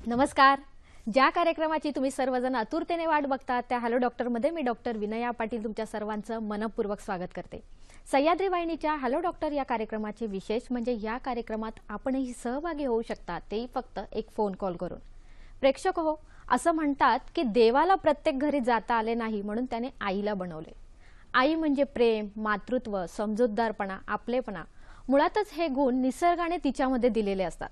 नमस्कार. ज्या कार्यक्रमाची तुम्ही सर्वजण आतुरतेने वाट बघता त्या हॅलो डॉक्टर मध्ये मी डॉक्टर विनया पाटील तुमच्या सर्वांचं मनपूर्वक स्वागत करते. सह्याद्री वाहिनीच्या हॅलो डॉक्टर या कार्यक्रमाचे विशेष म्हणजे या कार्यक्रमात आपणही सहभागी होऊ शकता, तेही फक्त एक फोन कॉल करून. प्रेक्षक हो, असं म्हणतात की देवाला प्रत्येक घरी जाता आले नाही म्हणून त्याने आईला बनवले. आई म्हणजे प्रेम, मातृत्व, समजूतदारपणा, आपलेपणा, मुळातच हे गुण निसर्गाने तिच्यामध्ये दिलेले असतात.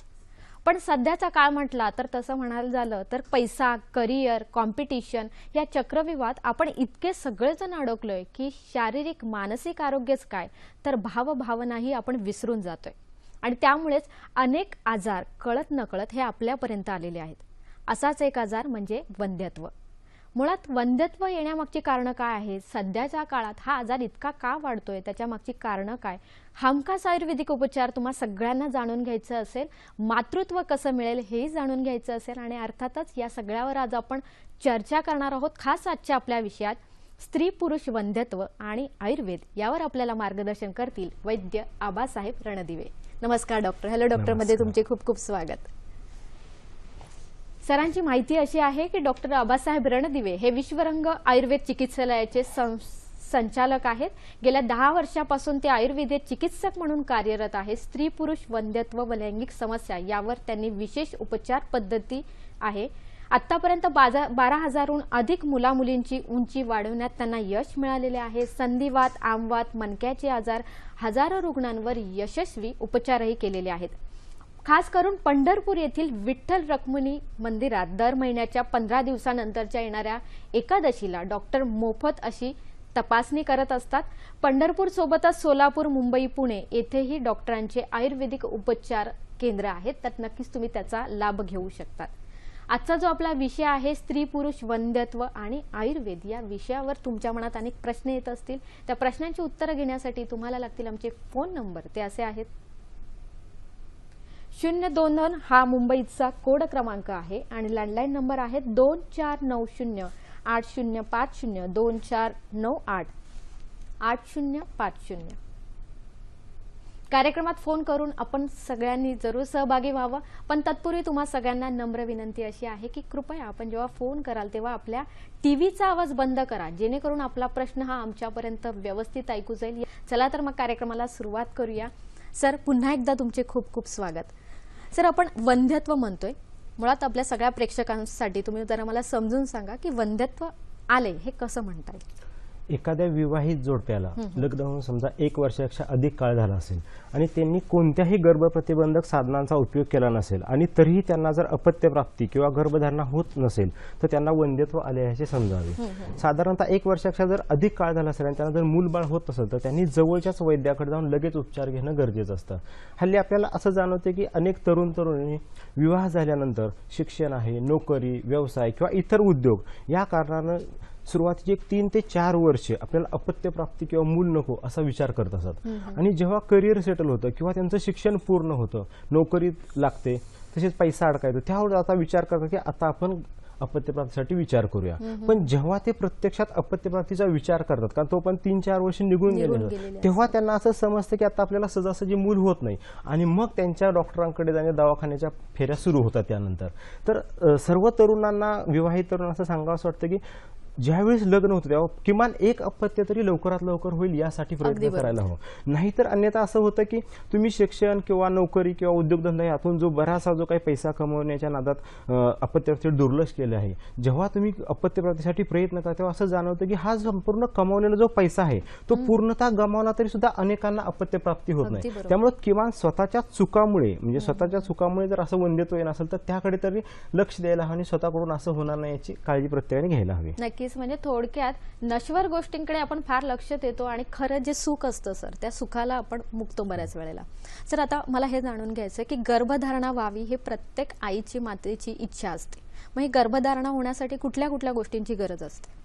पण सध्याचा काळ म्हटला तर तसं म्हणायला झालं तर पैसा, करिअर, कॉम्पिटिशन या चक्रव्यूहात आपण इतके सगळेजण अडकलोय की शारीरिक मानसिक आरोग्यच काय तर भावभावनाही आपण विसरून जातोय. आणि त्यामुळेच अनेक आजार कळत नकळत हे आपल्यापर्यंत आलेले आहेत. असाच एक आजार म्हणजे वंध्यत्व. मुळात वंध्यत्व येण्यामागची कारणं काय आहेत, सध्याच्या काळात हा आजार इतका का वाढतोय, त्याच्या मागची कारणं काय, हमखास आयुर्वेदिक उपचार तुम्हा सगळ्यांना जाणून घ्यायचं असेल, मातृत्व कसं मिळेल हेही जाणून घ्यायचं असेल आणि अर्थातच या सगळ्यावर आज आपण चर्चा करणार आहोत. खास आजच्या आपल्या विषयात स्त्री पुरुष वंध्यत्व आणि आयुर्वेद यावर आपल्याला मार्गदर्शन करतील वैद्य आबासाहेब रणदिवे. नमस्कार डॉक्टर. हॅलो डॉक्टर मध्ये तुमचे खूप खूप स्वागत. सरांची माहिती अशी आहे की डॉक्टर आबासाहेब रणदिवे हे विश्वरंग आयुर्वेद चिकित्सालयाचे संचालक आहेत. गेल्या 10 वर्षापासून ते आयुर्वेदिक चिकित्सक म्हणून कार्यरत आहेत. स्त्री पुरुष वंध्यत्व व लैंगिक समस्या यावर त्यांनी विशेष उपचार पद्धती आहे. आतापर्यंत 12,000हून अधिक मुलामुलींची उंची वाढवण्यात त्यांना यश मिळालेले आहे. संधिवात, आमवात, मणक्याचे आजार हजारो रुग्णांवर यशस्वी उपचारही केलेले आहेत. खास करून पंढरपूर येथील विठ्ठल रखुमाई मंदिरात दर महिन्याच्या 15 दिवसानंतरच्या येणाऱ्या एकादशीला डॉक्टर मोफत अशी तपासणी करत असतात. पंढरपूर सोबतच सोलापूर, मुंबई, पुणे येथेही डॉक्टरांचे आयुर्वेदिक उपचार केंद्र आहेत, तर नक्कीच तुम्ही त्याचा लाभ घेऊ शकतात. आजचा जो आपला विषय आहे स्त्री पुरुष वंध्यत्व आणि आयुर्वेद या विषयावर तुमच्या मनात अनेक प्रश्न येत असतील. त्या प्रश्नांची उत्तरं घेण्यासाठी तुम्हाला लागतील आमचे फोन नंबर. ते असे आहेत 022 हा मुंबईचा कोड क्रमांक आहे आणि लँडलाईन नंबर आहे 24908050 24988050. कार्यक्रमात फोन करून आपण सगळ्यांनी जरूर सहभागी व्हावं. पण तत्पूर्वी तुम्हा सगळ्यांना नम्र विनंती अशी आहे की कृपया आपण जेव्हा फोन कराल तेव्हा आपल्या टीव्हीचा आवाज बंद करा, जेणेकरून आपला प्रश्न हा आमच्यापर्यंत व्यवस्थित ऐकू जाईल. चला तर मग कार्यक्रमाला सुरुवात करूया. सर, पुन्हा एकदा तुमचे खूप खूप स्वागत. सर, आपण वंध्यत्व म्हणतोय, मुळात आपल्या सगळ्या प्रेक्षकांसाठी तुम्ही जरा मला समजून सांगा की वंध्यत्व आले हे कसं म्हणता येईल? एखाद्या विवाहित जोडप्याला लग्न होऊन समजा 1 वर्षापेक्षा अधिक काळ झाला असेल आणि त्यांनी कोणत्याही गर्भप्रतिबंधक साधनांचा उपयोग केला नसेल आणि तरीही त्यांना जर अपत्यप्राप्ती किंवा गर्भधारणा होत नसेल तर त्यांना वंध्यत्व आले याचे समजावे. साधारणतः 1 वर्षापेक्षा जर अधिक काळ झाला असेल आणि त्यांना जर मूलबाळ होत नसेल तर त्यांनी जवळच्याच वैद्याकडे जाऊन लगेच उपचार घेणं गरजेचं असतं. हल्ली आपल्याला असं जाणवते की अनेक तरुणी विवाह झाल्यानंतर शिक्षण आहे, नोकरी, व्यवसाय किंवा इतर उद्योग या कारणानं सुरुवातीचे 3 ते 4 वर्ष आपल्याला अपत्यप्राप्ती किंवा मूल नको असा विचार करत असतात. आणि जेव्हा करिअर सेटल होतं किंवा त्यांचं शिक्षण पूर्ण होतं, नोकरी लागते, तसेच पैसा अडकायतो, त्यावर आता विचार करतात की आता आपण अपत्यप्राप्तीसाठी विचार करूया. पण जेव्हा ते प्रत्यक्षात अपत्यप्राप्तीचा विचार करतात, कारण तो पण 3-4 वर्ष निघून गेले, तेव्हा त्यांना असं समजतं की आता आपल्याला सहजासहजी मूल होत नाही आणि मग त्यांच्या डॉक्टरांकडे जाणे, दवाखान्याच्या फेऱ्या सुरू होतात. त्यानंतर तर सर्व तरुणांना, विवाहित तरुणांना असं सांगावं असं वाटतं की ज्यावेळेस लग्न होतं तेव्हा किमान 1 अपत्य तरी लवकरात लवकर होईल यासाठी प्रयत्न करायला हवं. नाहीतर अन्यथा असं होतं की तुम्ही शिक्षण किंवा नोकरी किंवा उद्योगधंदा यातून जो बराचसा जो काही पैसा कमवण्याच्या नादात अपत्यप्राप्तीवर दुर्लक्ष केले आहे, जेव्हा तुम्ही अपत्यप्राप्तीसाठी प्रयत्न करता तेव्हा असं जाणवतं की हा संपूर्ण कमवलेला जो पैसा आहे तो पूर्णतः गमावला तरी सुद्धा अनेकांना अपत्यप्राप्ती होत नाही. त्यामुळे किमान स्वतःच्या चुकामुळे, म्हणजे स्वतःच्या चुकामुळे जर असं वंध्यत्व येत असेल तर त्याकडे तरी लक्ष द्यायला हवं आणि स्वतःकडून असं होणार नाही याची काळजी प्रत्येकाने घ्यायला हवी. नक्कीच नक्कीच. म्हणजे थोडक्यात नश्वर गोष्टींकडे आपण फार लक्ष देतो आणि खरं जे सुख असतं सर, त्या सुखाला आपण मुकतो बऱ्याच वेळेला. सर, आता मला हे जाणून घ्यायचं की गर्भधारणा व्हावी हे प्रत्येक आईची मातेची इच्छा असते. मग ही गर्भधारणा होण्यासाठी कुठल्या कुठल्या गोष्टींची गरज असते?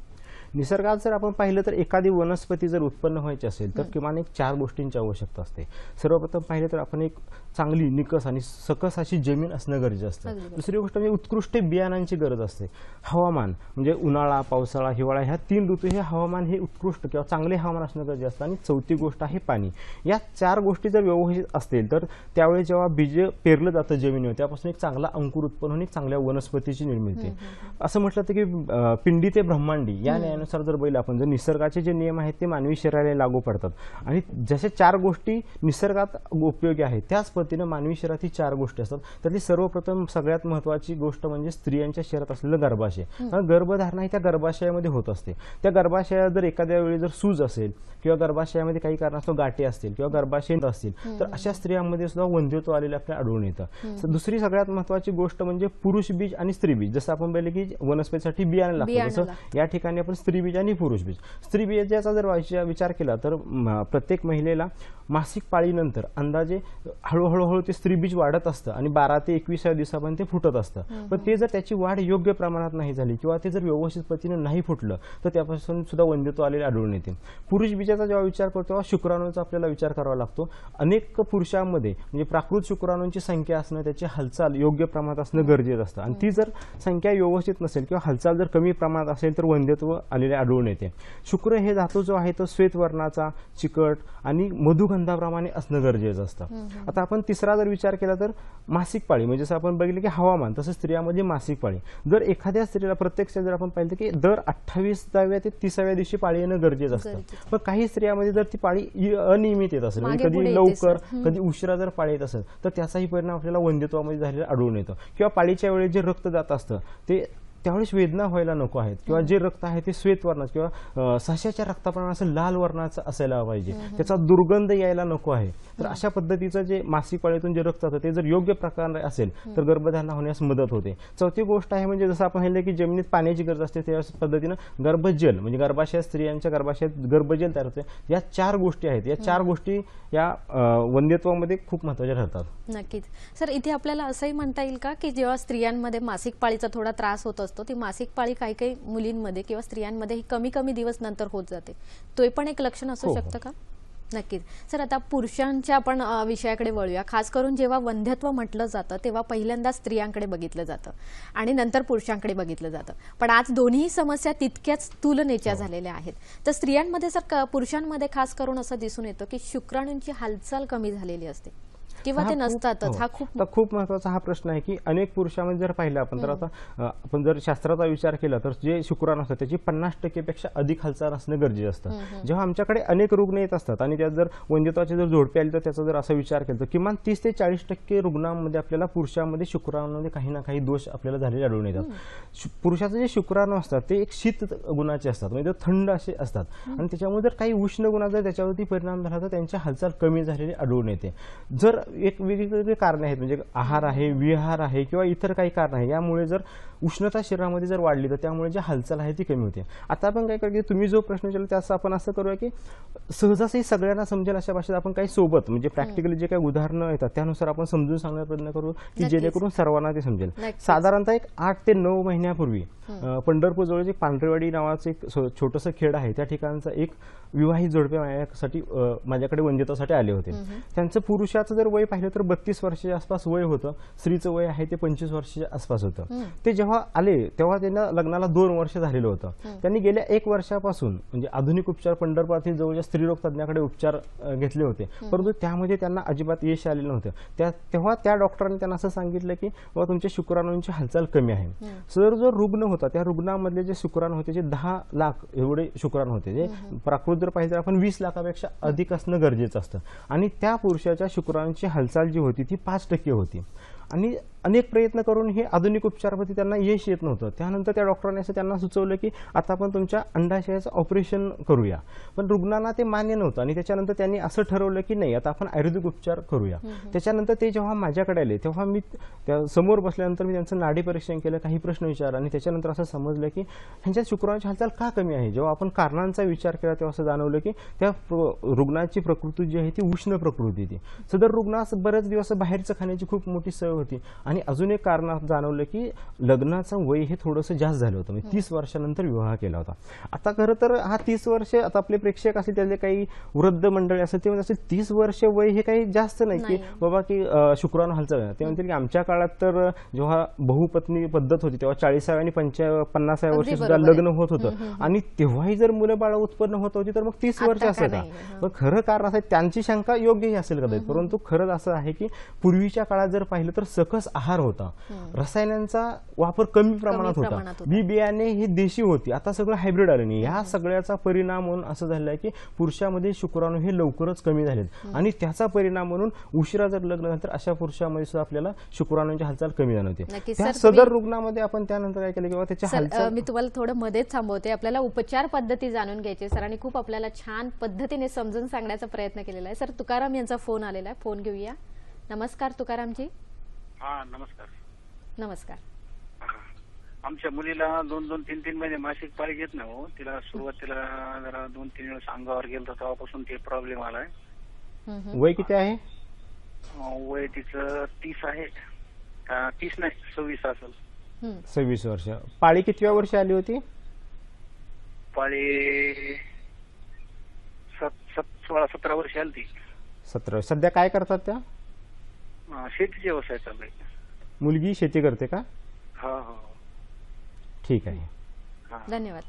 निसर्गात जर आपण पाहिलं तर एखादी वनस्पती जर उत्पन्न व्हायची असेल तर किमान एक 4 गोष्टींची आवश्यकता असते. सर्वप्रथम पाहिलं तर आपण एक चांगली निकस आणि सकस अशी जमीन असणं गरजेचं असतं. दुसरी गोष्ट म्हणजे उत्कृष्ट बियाणांची गरज असते. हवामान म्हणजे उन्हाळा, पावसाळा, हिवाळा ह्या 3 ऋतू हे हवामान हे उत्कृष्ट किंवा चांगले हवामान असणं गरजेचं असतं. आणि चौथी गोष्ट आहे पाणी. या 4 गोष्टी जर व्यवस्थित असतील तर त्यावेळी जेव्हा बीज पेरलं जातं जमिनीवर त्यापासून एक चांगला अंकुर उत्पन्न होऊन एक चांगल्या वनस्पतीची निर्मिती. असं म्हटलं जातं की पिंडी ते ब्रह्मांडी या न्यायानुसार जर बैल आपण जर निसर्गाचे जे नियम आहेत ते मानवी शरीराला लागू पडतात. आणि जसे 4 गोष्टी निसर्गात उपयोगी आहेत त्याच पद्धतीने मानवी शरीरात ही 4 गोष्टी असतात. त्यातली सर्वप्रथम सगळ्यात महत्त्वाची गोष्ट म्हणजे स्त्रियांच्या शरीरात असलेलं गर्भाशय. कारण गर्भधारणा ही त्या गर्भाशयामध्ये होत असते. त्या गर्भाशयात जर एखाद्या वेळी जर सूज असेल किंवा गर्भाशयामध्ये काही कारणास्तव गाठी असतील किंवा गर्भाशय असतील तर अशा स्त्रियांमध्ये सुद्धा वंध्यत्व आलेलं आपल्याला आढळून येतं. दुसरी सगळ्यात महत्त्वाची गोष्ट म्हणजे पुरुष बीज आणि स्त्री बीज. जसं आपण पाहिलं की वनस्पतीसाठी बियाणं लागतं तसं या ठिकाणी आपण स्त्री बीज आणि पुरुष बीज. स्त्री बीजाचा जर विचार केला तर प्रत्येक महिलेला मासिक पाळीनंतर अंदाजे हळूहळू ते स्त्री बीज वाढत असतं आणि 12 ते 21व्या दिवसापर्यंत ते फुटत असतं. पण ते जर त्याची वाढ योग्य प्रमाणात नाही झाली किंवा ते जर व्यवस्थित पद्धतीने नाही फुटलं तर त्यापासून सुद्धा वंध्यत्व आलेले आढळून येते. पुरुष बीजाचा जेव्हा विचार करतो तेव्हा शुक्राणूंचा आपल्याला विचार करावा लागतो. अनेक पुरुषांमध्ये म्हणजे प्राकृत शुक्राणूंची संख्या असणं त्याची हालचाल योग्य प्रमाणात असणं गरजेचं असतं. आणि ती जर संख्या व्यवस्थित नसेल किंवा हालचाल जर कमी प्रमाणात असेल तर वंध्यत्व आलेले आढळून येते. शुक्र हे धातू जो आहे तो श्वेतवर्णाचा, चिकट आणि मधुगंधाप्रमाणे असणं गरजेचं असतं. आता आपण तिसरा जर विचार केला तर मासिक पाळी म्हणजे जसं आपण बघितलं की हवामान तसं स्त्रियांमध्ये मासिक पाळी. जर एखाद्या स्त्रीला प्रत्यक्ष जर आपण पाहिलं की दर 28व्या ते 30व्या दिवशी पाळी येणं गरजेचं असतं. पण काही स्त्रियांमध्ये जर ती पाळी अनियमित येत असेल म्हणजे कधी लवकर कधी उशिरा जर पाळी येत असेल तर त्याचाही परिणाम आपल्याला वंध्यत्वामध्ये झालेला आढळून येतो. किंवा पाळीच्या वेळी जे रक्त जात असतं ते त्यावेळेस वेदना व्हायला नको आहेत किंवा जे रक्त आहे ते श्वेत वर्णाचं किंवा सश्याच्या रक्ताप्रमाणे असं लाल वर्णाचं असायला पाहिजे. त्याचा दुर्गंध यायला नको आहे. तर अशा पद्धतीचं जे मासिक पाळीतून जे रक्त जातं ते जर योग्य प्रकारे असेल तर गर्भधारणा होण्यास मदत होते. चौथी गोष्ट आहे म्हणजे जसं आपण पाहिलं की जमिनीत पाण्याची गरज असते त्याच पद्धतीनं गर्भजल म्हणजे गर्भाशयात स्त्रियांच्या गर्भाशयात गर्भजल तयार होते. या 4 गोष्टी आहेत. या 4 गोष्टी या वंध्यत्वामध्ये खूप महत्त्वाच्या ठरतात. नक्कीच. सर, इथे आपल्याला असंही म्हणता येईल का की जेव्हा स्त्रियांमध्ये मासिक पाळीचा थोडा त्रास होत असतो ती मासिक पाळी काही काही मुलींमध्ये किंवा स्त्रियांमध्ये ही कमी कमी दिवस नंतर होत जाते, तो पण एक लक्षण असू शकतं का? नक्कीच. सर, आता पुरुषांच्या आपण विषयाकडे वळूया. खास करून जेव्हा वंध्यत्व म्हटलं जातं तेव्हा पहिल्यांदा स्त्रियांकडे बघितलं जातं आणि नंतर पुरुषांकडे बघितलं जातं. पण आज दोन्ही समस्या तितक्याच तुलनेच्या झालेल्या आहेत. तर स्त्रियांमध्ये सर पुरुषांमध्ये खास करून असं दिसून येतं की शुक्राणूंची हालचाल कमी झालेली असते किंवा ते नसतातच. हा खूप महत्त्वाचा हा प्रश्न आहे की अनेक पुरुषांमध्ये जर पाहिलं आपण तर आता आपण जर शास्त्राचा विचार केला तर जे शुक्राणू असतात त्याची 50% पेक्षा अधिक हालचाल असणं गरजेचं असतं. जेव्हा आमच्याकडे अनेक रुग्ण येत असतात आणि त्यात जर वंध्यत्वाचे जर जोडपे आले तर त्याचा जर असा विचार केला तर किमान 30 ते 40% रुग्णांमध्ये आपल्याला पुरुषांमध्ये शुक्राणूमध्ये काही ना काही दोष आपल्याला झालेले आढळून येतात. पुरुषाचे जे शुक्राणू असतात ते एक शीत गुणाचे असतात म्हणजे थंड असे असतात आणि त्याच्यामुळे जर काही उष्ण गुणाचा जर त्याच्यावरती परिणाम झाला तर त्यांची हालचाल कमी झालेली आढळून येते. जर एक वेगवेगळे कारणे आहेत म्हणजे आहार आहे, विहार आहे किंवा इतर काही कारण आहे यामुळे जर उष्णता शरीरामध्ये जर वाढली तर त्यामुळे जी हालचाल आहे ती कमी होते. आता आपण काय करूया तुम्ही जो प्रश्न विचारला त्याचं आपण असं करूया की सहजासही सगळ्यांना समजेल अशा भाषेत आपण काही सोबत म्हणजे प्रॅक्टिकली जे काही उदाहरणं येतात त्यानुसार आपण समजून सांगण्याचा प्रयत्न करू की जेणेकरून सर्वांना ते समजेल. साधारणतः एक 8 ते 9 महिन्यापूर्वी पंढरपूर जवळ जे पांढरेवाडी नावाचं एक छोटंसं खेड आहे त्या ठिकाणचा एक विवाहित जोडपे माझ्याकडे वंध्यत्वासाठी आले होते. त्यांचं पुरुषाचं जर वय पाहिलं तर 32 वर्षाच्या आसपास वय होतं. स्त्रीचं वय आहे ते 25 वर्षाच्या आसपास होतं. ते जेव्हा आले तेव्हा त्यांना लग्नाला 2 वर्ष झालेलं होतं. त्यांनी गेल्या 1 वर्षापासून म्हणजे आधुनिक उपचार पंढरपुरातील जवळच्या स्त्रीरोग तज्ञाकडे उपचार घेतले होते परंतु त्यामध्ये त्यांना अजिबात यश आलेलं नव्हतं. तेव्हा त्या डॉक्टरांनी त्यांना असं सांगितलं की बाबा तुमच्या शुक्राणूंची हालचाल कमी आहे. सर जो रुग्ण होता त्या रुग्णामधले जे शुक्राणू होते जे 10 लाख एवढे शुक्राणू होते जे प्राकृत जर पाहिजे तर आपण 20 लाखापेक्षा अधिक असणं गरजेचं असतं आणि त्या पुरुषाच्या शुक्राणूंची हालचाल जी होती ती 5% होती. आणि अनेक प्रयत्न करून हे आधुनिक उपचारावरती त्यांना यश येत नव्हतं. त्यानंतर त्या डॉक्टरांनी असं त्यांना सुचवलं की आता आपण तुमच्या अंडाशयाचं ऑपरेशन करूया. पण रुग्णांना ते मान्य नव्हतं आणि त्याच्यानंतर त्यांनी असं ठरवलं की नाही, आता आपण आयुर्वेदिक उपचार करूया. त्याच्यानंतर ते जेव्हा माझ्याकडे आले तेव्हा मी त्या समोर बसल्यानंतर मी त्यांचं नाडी परीक्षण केलं, काही प्रश्न विचारले आणि त्याच्यानंतर असं समजलं की ह्यांच्या शुक्राणूची हालचाल का कमी आहे. जेव्हा आपण कारणांचा विचार केला तेव्हा असं जाणवलं की त्या रुग्णाची प्रकृती जी आहे ती उष्ण प्रकृती होती. सदर रुग्णास बरेच दिवस बाहेरचं खाण्याची खूप मोठी सवय होती आणि अजून एक कारण जाणवलं की लग्नाचं वय हे थोडंसं जास्त झालं होतं. म्हणजे 30 वर्षानंतर विवाह केला होता. आता खरं तर हा 30 वर्ष, आता आपले प्रेक्षक असतील त्यातले काही वृद्ध मंडळी असेल ते म्हणत असेल 30 वर्ष वय हे काही जास्त नाही की बाबा की शुक्राणू हालचाल. ते म्हणतील की आमच्या काळात तर जेव्हा बहुपत्नी पद्धत होती तेव्हा 40व्या आणि 50व्या वर्षी सुद्धा लग्न होत होतं आणि तेव्हाही जर मुलं बाळ उत्पन्न होत होती तर मग 30 वर्ष असं का. पण खरं कारण असं त्यांची शंका योग्यही असेल कदाचित, परंतु खरंच असं आहे की पूर्वीच्या काळात जर पाहिलं तर सकस आहार होता, रसायनांचा वापर कमी प्रमाणात होता, बी बियाणे ही देशी होती. आता सगळं हायब्रिड आलं नाही. ह्या सगळ्याचा परिणाम म्हणून असं झालं आहे की पुरुषामध्ये शुक्राणू हे लवकरच कमी झालेत आणि त्याचा परिणाम म्हणून उशिरा जर लग्न झालं तर अशा पुरुषामध्ये सुद्धा आपल्याला शुक्राणूंची हालचाल कमी जाणवते. त्या सदर रुग्णामध्ये आपण त्यानंतर काय केलं किंवा त्याची हालचाल. मी तुम्हाला थोडं मध्येच थांबवते. आपल्याला उपचार पद्धती जाणून घ्यायची. सरांनी खूप आपल्याला छान पद्धतीने समजून सांगण्याचा प्रयत्न केलेला आहे. सर, तुकाराम यांचा फोन आलेला आहे, फोन घेऊया. नमस्कार तुकारामजी. हा, नमस्कार. नमस्कार. आमच्या मुलीला 2-2, 3-3 महिने मासिक पाळी येत नाही हो. तिला सुरुवातीला जरा 2-3 वेळेस अंगावर गेलं तर तेव्हापासून ते प्रॉब्लेम आलाय. वय किती आहे? वय तिचं 30 आहे. 30 नाही, 26 असेल. 26 वर्ष. पाळी कितव्या वर्षी आली होती? पाळी 16-17 वर्ष आली ती. 17. सध्या काय करतात त्या? शेतीचे व्यवसाय चालू आहे. मुलगी शेती करते का? हा हा. ठीक आहे. धन्यवाद.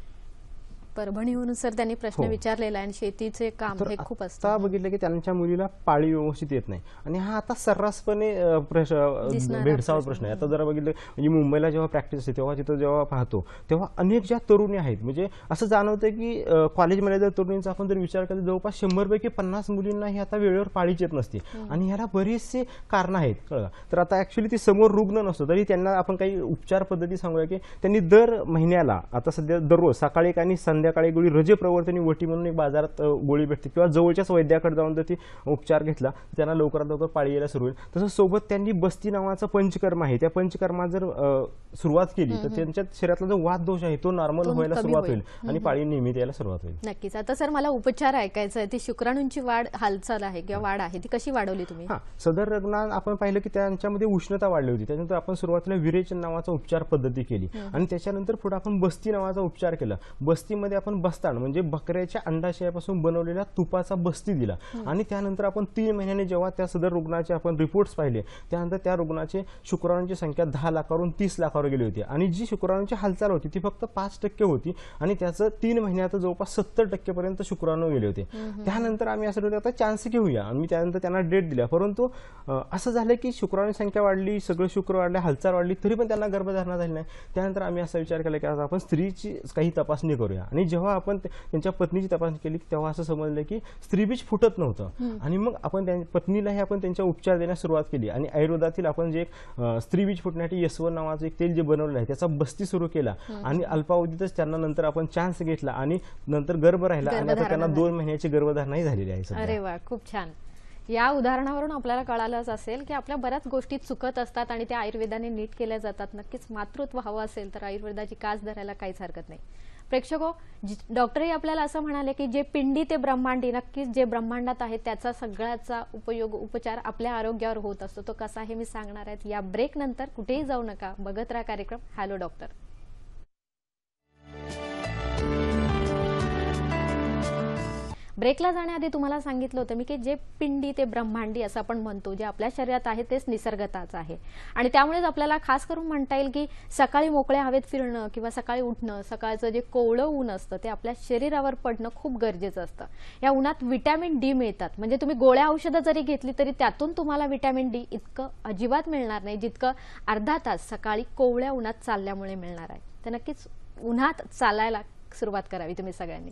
परभणीहून सर त्यांनी प्रश्न विचारलेला आहे आणि शेतीचे काम हे खूप असतं. आता बघितलं की त्यांच्या मुलीला पाळी व्यवस्थित येत नाही आणि हा आता सर्रासपणे भेडसावत प्रश्न आहे. आता जरा बघितलं म्हणजे मुंबईला जेव्हा प्रॅक्टिस असते तेव्हा तिथं जेव्हा पाहतो तेव्हा अनेक ज्या तरुणी आहेत, म्हणजे असं जाणवतं की कॉलेजमध्ये जर तरुणींचा आपण जर विचार केला जवळपास 100 पैकी 50 मुलींना ही आता वेळेवर पाळीच येत नसते आणि ह्याला बरेचसे कारण आहेत, कळलं. तर आता ऍक्च्युली ती समोर रुग्ण नसतो तरी त्यांना आपण काही उपचार पद्धती सांगूया की त्यांनी दर महिन्याला, आता सध्या दररोज सकाळी एक आणि संध्याकाळी गोळी रजे प्रवर्तनी वटी म्हणून एक बाजारात गोळी भेटते किंवा जवळच्याच वैद्याकडे जाऊन जर ती उपचार घेतला त्यांना लवकरात लवकर पाळी यायला सुरू होईल. तसंच सोबत त्यांनी बस्ती नावाचं पंचकर्म आहे, त्या पंचकर्मात जर सुरुवात केली तर त्यांच्या शरीरातला जो वात दोष आहे तो नॉर्मल व्हायला सुरुवात होईल आणि पाळी नियमित यायला सुरुवात होईल. नक्कीच. आता सर मला उपचार ऐकायचा आहे. ती शुक्राणूंची वाढ हालचाल आहे किंवा वाढ आहे ती कशी वाढवली तुम्ही? सदर रुग्णांना आपण पाहिलं की त्यांच्यामध्ये उष्णता वाढली होती. त्यानंतर आपण सुरुवातीला विरेचन नावाचा उपचार पद्धती केली आणि त्याच्यानंतर पुढे आपण बस्ती नावाचा उपचार केला. बस्तीमध्ये आपण बस्ताड म्हणजे बकऱ्याच्या अंडाशयापासून बनवलेल्या तुपाचा बस्ती दिला आणि त्यानंतर आपण 3 महिन्यांनी जेव्हा त्या सदर रुग्णाचे आपण रिपोर्ट्स पाहिले त्यानंतर त्या रुग्णाचे शुक्राणूंची संख्या 10 लाखावरून 30 लाखावर गेली होती आणि जी शुक्राणूंची हालचाल होती ती फक्त 5% होती आणि त्याचं 3 महिन्यात जवळपास 70% पर्यंत शुक्राणू गेले होते. त्यानंतर आम्ही असं ठरवलं आता चान्स घेऊया आणि मी त्यानंतर त्यांना डेट दिल्या, परंतु असं झालं की शुक्राणू संख्या वाढली, सगळं शुक्र वाढले, हालचाल वाढली तरी पण त्यांना गर्भधारणा झाली नाही. त्यानंतर आम्ही असा विचार केला की आता आपण स्त्रीची काही तपासणी करूया आणि जेव्हा आपण त्यांच्या पत्नीची तपासणी केली तेव्हा असं समजलं की स्त्रीबीज फुटत नव्हतं आणि मग आपण पत्नीलाही आपण त्यांच्या उपचार देण्यास सुरुवात केली आणि आयुर्वेदातील आपण जे स्त्रीबीज फुटण्यासाठी यशवंत नावाचं एक तेल जे बनवलं आहे त्याचा बस्ती सुरू केला आणि अल्पावधीतच त्यांना नंतर आपण चान्स घेतला आणि नंतर गर्भ राहिला आणि आता त्यांना 2 महिन्याची गर्भधारणाही झालेली आहे. अरे वा, खूप छान. या उदाहरणावरून आपल्याला कळालंच असेल की आपल्या बऱ्याच गोष्टी चुकत असतात आणि त्या आयुर्वेदाने नीट केल्या जातात. नक्कीच मातृत्व हवं असेल तर आयुर्वेदाची कास धरायला काहीच हरकत नाही. प्रेक्षको, डॉक्टरही आपल्याला असं म्हणाले की जे पिंडी ते ब्रह्मांडी, नक्कीच जे ब्रह्मांडात आहे त्याचा सगळ्याचा उपचार आपल्या आरोग्यावर होत असतो. तो कसा हे मी सांगणार आहे. या ब्रेक नंतर कुठेही जाऊ नका, बघत राहा कार्यक्रम हॅलो डॉक्टर. ब्रेकला जाण्याआधी तुम्हाला सांगितलं होतं मी की जे पिंडी ते ब्रह्मांडी असं आपण म्हणतो, जे आपल्या शरीरात आहे तेच निसर्गताच आहे आणि त्यामुळेच आपल्याला खास करून म्हणता येईल की सकाळी मोकळ्या हवेत फिरणं किंवा सकाळी उठणं, सकाळचं जे कोवळं ऊन असतं ते आपल्या शरीरावर पडणं खूप गरजेचं असतं. या उन्हात व्हिटॅमिन डी मिळतात, म्हणजे तुम्ही गोळ्या औषधं जरी घेतली तरी त्यातून तुम्हाला व्हिटॅमिन डी इतकं अजिबात मिळणार नाही जितकं अर्धा तास सकाळी कोवळ्या उन्हात चालल्यामुळे मिळणार आहे. तर नक्कीच उन्हात चालायला सुरुवात करावी तुम्ही सगळ्यांनी.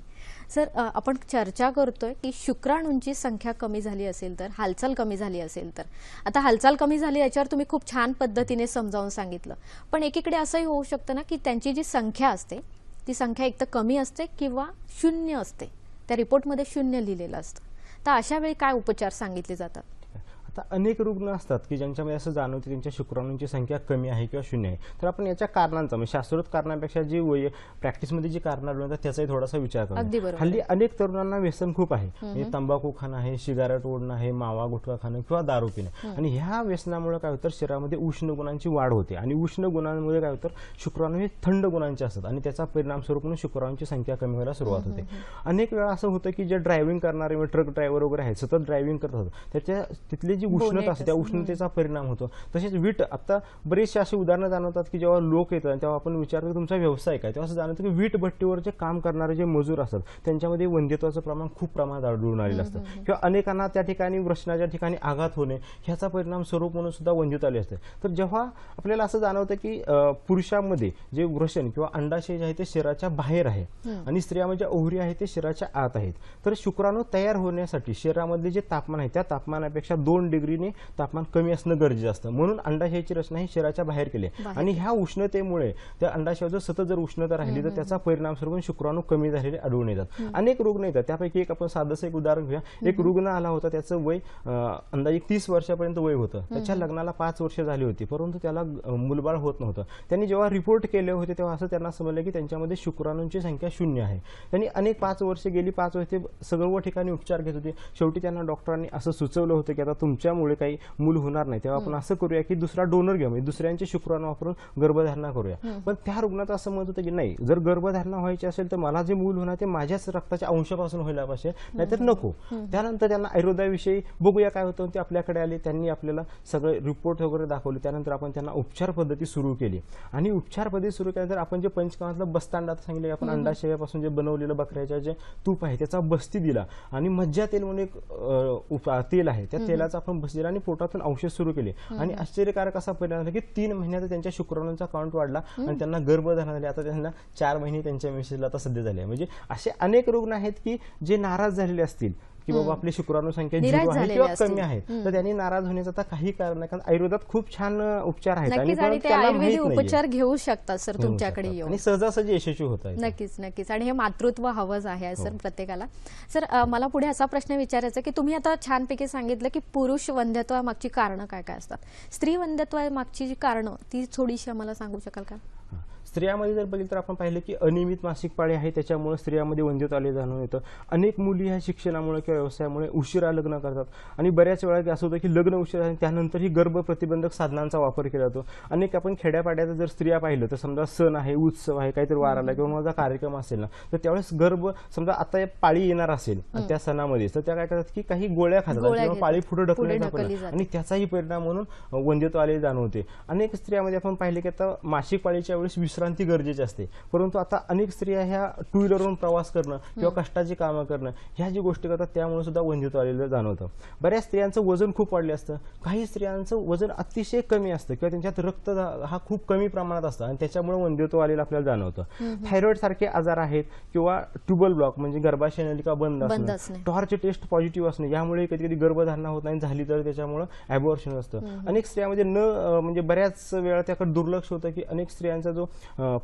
सर, आपण चर्चा करतोय की शुक्राणूंची संख्या कमी झाली असेल तर, हालचाल कमी झाली असेल तर. आता हालचाल कमी झाली याच्यावर तुम्ही खूप छान पद्धतीने समजावून सांगितलं, पण एकीकडे असंही होऊ शकतं ना की त्यांची जी संख्या असते ती संख्या एक तर कमी असते किंवा शून्य असते, त्या रिपोर्टमध्ये शून्य लिहिलेलं असतं. तर अशा वेळी काय उपचार सांगितले जातात? आता अनेक रुग्ण असतात की ज्यांच्यामध्ये असं जाणवते त्यांच्या शुक्राणूंची संख्या कमी आहे किंवा शून्य आहे. तर आपण याच्या कारणांचा म्हणजे शास्त्रोक्त कारणांपेक्षा जी प्रॅक्टिसमध्ये जी कारणं आढळतात त्याचाही थोडासा विचार अगदी करूया. बरोबर. हल्ली अनेक तरुणांना व्यसन खूप आहे, म्हणजे तंबाखू खाणं आहे, सिगारेट ओढणं आहे, मावा गुटखा खाणं किंवा दारू पिणं. आणि ह्या व्यसनामुळे काय होतं, शरीरामध्ये उष्ण गुणांची वाढ होते आणि उष्ण गुणांमुळे काय होतं, शुक्राणू हे थंड गुणांचे असतात आणि त्याचा परिणाम स्वरूप म्हणून शुक्राणूंची संख्या कमी व्हायला सुरुवात होते. अनेक वेळा असं होतं की जे ड्रायव्हिंग करणारे ट्रक ड्रायव्हर वगैरे आहेत, सतत ड्रायव्हिंग करत होतात, त्याच्या तिथली जी उष्णता असते त्या उष्णतेचा परिणाम होतो. तसेच वीट, आता बरेचसे अशी उदाहरणं जाणवतात की जेव्हा लोक येतात तेव्हा आपण विचारतो तुमचा व्यवसाय काय, तेव्हा असं जाणवतं की वीट भट्टीवर जे काम करणारे जे मजूर असतात त्यांच्यामध्ये वंध्यत्वाचं प्रमाण खूप प्रमाणात आढळून आलेलं असतं. किंवा अनेकांना त्या ठिकाणी वृषणाच्या ठिकाणी आघात होणे ह्याचा परिणाम स्वरूप म्हणून सुद्धा वंध्यता आली असते. तर जेव्हा आपल्याला असं जाणवतं की पुरुषांमध्ये जे वृषण किंवा अंडाशय जे आहे ते शरीराच्या बाहेर आहे आणि स्त्रियांमध्ये ओव्हरी आहे ते शरीराच्या आत आहेत, तर शुक्राणू तयार होण्यासाठी शरीरामधले जे तापमान आहे त्या तापमानापेक्षा 2 डिग्रीने तापमान कमी असणं गरजेचं असतं. म्हणून अंडाशयाची रचना ही शरीराच्या बाहेर केली आहे आणि ह्या उष्णतेमुळे त्या अंडाशयावर सतत जर उष्णता राहिली तर त्याचा परिणाम स्वरूप शुक्राणू कमी झालेले आढळून येतात. अनेक रुग्ण येतात, त्यापैकी एक आपण साधंसं एक उदाहरण घेऊया. एक रुग्ण आला होता, त्याचं वय अंदाजे 30 वर्षापर्यंत वय होतं, त्याच्या लग्नाला 5 वर्ष झाली होती, परंतु त्याला मुलबाळ होत नव्हतं. त्यांनी जेव्हा रिपोर्ट केले होते तेव्हा असं त्यांना समजलं की त्यांच्यामध्ये शुक्राणूंची संख्या शून्य आहे. त्यांनी अनेक 5 वर्ष गेली, 5 वर्ष ते सर्व ठिकाणी उपचार घेत होते. शेवटी त्यांना डॉक्टरांनी असं सुचवलं होतं की आता तुमच्यामुळे काही मूल होणार नाही, तेव्हा आपण असं करूया की दुसरा डोनर घेऊ, म्हणजे दुसऱ्यांचे शुक्राणू वापरून गर्भधारणा करूया. पण त्या रुग्णाचं असं मत होतं की नाही, जर गर्भधारणा व्हायची असेल तर मला जे मूल होणार ते माझ्याच रक्ताच्या अंशापासून व्हायला पाहिजे, नाहीतर नको. त्यानंतर त्यांना आयुर्वेदाविषयी बघूया काय होतं, ते आपल्याकडे आले, त्यांनी आपल्याला सगळे रिपोर्ट वगैरे दाखवले. त्यानंतर आपण त्यांना उपचार पद्धती सुरू केली आणि उपचार पद्धती सुरू केल्यानंतर आपण जे पंचकर्मातलं बस्तांड आता सांगितलं, आपण अंडाशयापासून जे बनवलेलं बकऱ्याच्या जे तूप आहे त्याचा बस्ती दिला आणि मज्जा तेल म्हणून एक तेल आहे, त्या तेलाचा आपण बस्ती दिला आणि पोटातून औषध सुरू केले. आणि आश्चर्यकारक असा परिणाम झाला की 3 महिन्यात त्यांच्या शुक्राणूंचा काउंट वाढला आणि त्यांना गर्भधारणा झाली. आता त्यांना 4 महिने त्यांच्या मेसेजला आता सध्या झाले. म्हणजे असे अनेक रुग्ण आहेत की जे नाराज झालेले असतील की बाबा आपली शुक्राणू संख्या 0 आहे किंवा कमी आहे, तर त्यांनी नाराज होण्याचं आता काही कारण नाही, कारण आयुर्वेदात खूप छान उपचार आहेत आणि ते आयुर्वेदिक उपचार घेऊ शकतात सर तुमच्याकडे येऊन, आणि सहजासहजी यशस्वी होत आहे. नक्कीच नक्कीच. आणि हे मातृत्व हवंच आहे सर प्रत्येकाला. सर, मला पुढे असा प्रश्न विचारायचा की तुम्ही आता छानपैकी सांगितलं की पुरुष वंध्यत्वामागची कारणं काय काय असतात, स्त्री वंध्यत्वामागची जी कारणं ती थोडीशी आम्हाला सांगू शकाल का? स्त्रियांमध्ये जर बघितलं तर आपण पाहिलं की अनियमित मासिक पाळी आहे, त्याच्यामुळे स्त्रियांमध्ये वंध्यत्व आले जाणून येतं. अनेक मुली ह्या शिक्षणामुळे किंवा व्यवसायामुळे उशिरा लग्न करतात आणि बऱ्याच वेळा असं होतं की लग्न उशिरा आणि त्यानंतरही गर्भ प्रतिबंधक साधनांचा वापर केला जातो. अनेक आपण खेड्यापाड्यात जर स्त्रिया पाहिलं तर समजा सण आहे, उत्सव आहे, काहीतरी वार आला किंवा माझा कार्यक्रम असेल ना, तर त्यावेळेस गर्भ समजा आता पाळी येणार असेल त्या सणामध्ये, तर त्या काय करतात की काही गोळ्या खातात किंवा पाळी पुढे ढकलण्याचा आणि त्याचाही परिणाम म्हणून वंध्यत्व आले जाणवते. अनेक स्त्रियांमध्ये आपण पाहिले की आता मासिक पाळीच्या वेळेस विश्रांती गरजेची असते, परंतु आता अनेक स्त्रिया ह्या 2 व्हीलरवरून प्रवास करणं किंवा कष्टाची कामं करणं ह्या जी गोष्टी करतात त्यामुळे सुद्धा वंध्यत्व आलेलं जाणवतं. बऱ्याच स्त्रियांचं वजन खूप वाढले असतं, काही स्त्रियांचं वजन अतिशय कमी असतं किंवा त्यांच्यात रक्त हा खूप कमी प्रमाणात असतं आणि त्याच्यामुळे वंध्यत्व आलेलं आपल्याला जाणवतं. थायरॉइड सारखे आजार आहेत किंवा ट्यूबल ब्लॉक म्हणजे गर्भाशय नलिका बंद असणं, टॉर्च टेस्ट पॉझिटिव्ह असणं, यामुळे कधी कधी गर्भधारणा होत नाही, झाली तर त्याच्यामुळे ॲबॉर्शन असतं. अनेक स्त्रियांमध्ये म्हणजे बऱ्याच वेळा त्याकडे दुर्लक्ष होतं की अनेक स्त्रियांचा जो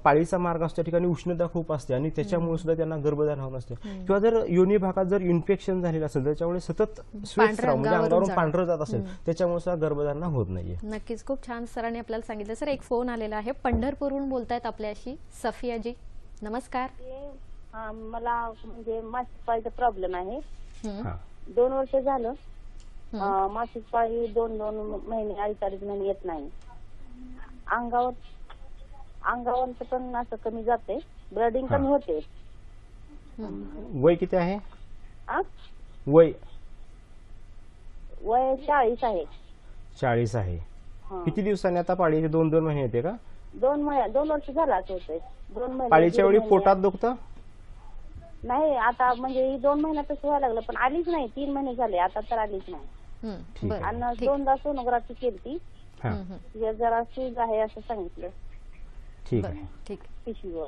पाळीचा मार्ग असतो त्या ठिकाणी उष्णता खूप असते आणि त्याच्यामुळे सुद्धा त्यांना गर्भधारणा होत नसते. किंवा जर योनी भागात जर इन्फेक्शन झालेलं असेल त्याच्यामुळे सतत स्वेटस्राव म्हणजे अंगावरून पांढरं जात असेल त्याच्यामुळे सुद्धा गर्भधारणा होत नाहीये. नक्कीच, खूप छान सरांनी आपल्याला सांगितलं. सर, एक फोन आलेला आहे, पंढरपूरहून बोलतायत आपल्याशी सफियाजी. नमस्कार. मला म्हणजे मासिक पाळीचा प्रॉब्लेम आहे. 2 वर्ष झालं मासिक पाळी 2-2 महिने 2.5 महिने येत नाही. अंगावरचं पण असं कमी जाते, ब्लडिंग कमी होते. वय किती आहे? वय 40 आहे. 40 आहे. किती दिवसांनी आता पाळी 2-2 महिने येते का? 2 वर्ष झालं असं होतंय. 2 महिने पाळीच्या वेळी पोटात दुखतं? नाही, आता म्हणजे 2 महिन्यातच व्हायला लागलं, पण आलीच नाही. 3 महिने झाले आता तर आलीच नाही. आणि 2दा सोनोग्राफी केली, जरा सूज आहे असं सांगितलं. ठीक आहे. ठीक. पिशवीवर.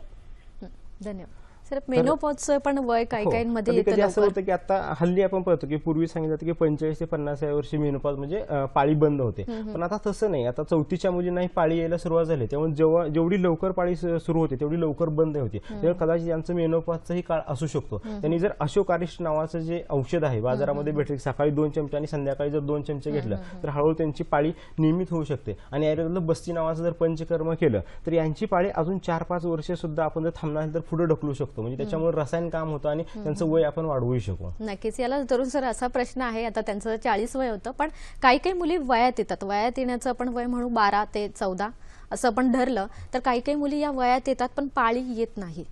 धन्यवाद सर मेनोपॉजचं पण वय काही काहींमध्ये येतं कधी असं लवकर. होतं की आता हल्ली आपण पाहतो की पूर्वी सांगितलं होतं की 45 ते 50 या वर्षी मेनोपॉज म्हणजे पाळी बंद होते, पण आता तसं नाही. आता 34च्या मुलींनाही पाळी यायला सुरुवात झाली, त्यामुळे जेवढी लवकर पाळी सुरू होते तेवढी लवकर बंद होते. त्यामुळे कदाचित यांचं मेनोपॉजचाही काळ असू शकतो. त्यांनी जर अशोकारिष्ट नावाचं जे औषध आहे बाजारामध्ये भेटले, सकाळी 2 चमचे आणि संध्याकाळी जर 2 चमचे घेतलं तर हळूहळू त्यांची पाळी नियमित होऊ शकते. आणि आयुर्वेदातलं बस्ती नावाचं जर पंचकर्म केलं तर यांची पाळी अजून 4-5 वर्षे सुद्धा आपण जर थांबणार तर पुढे ढकलू शकतो. म्हणजे त्याच्यामुळे रसायन काम होतं आणि त्यांचं वय आपण वाढवू शकू. नक्कीच. याला तरुण सर असा प्रश्न आहे, आता त्यांचं 40 वय होतं, पण काही काही मुली वयात येतात. वयात येण्याचं आपण वय म्हणू 12 ते 14 असं आपण धरलं तर काही काही मुली या वयात येतात पण पाळी येत नाही.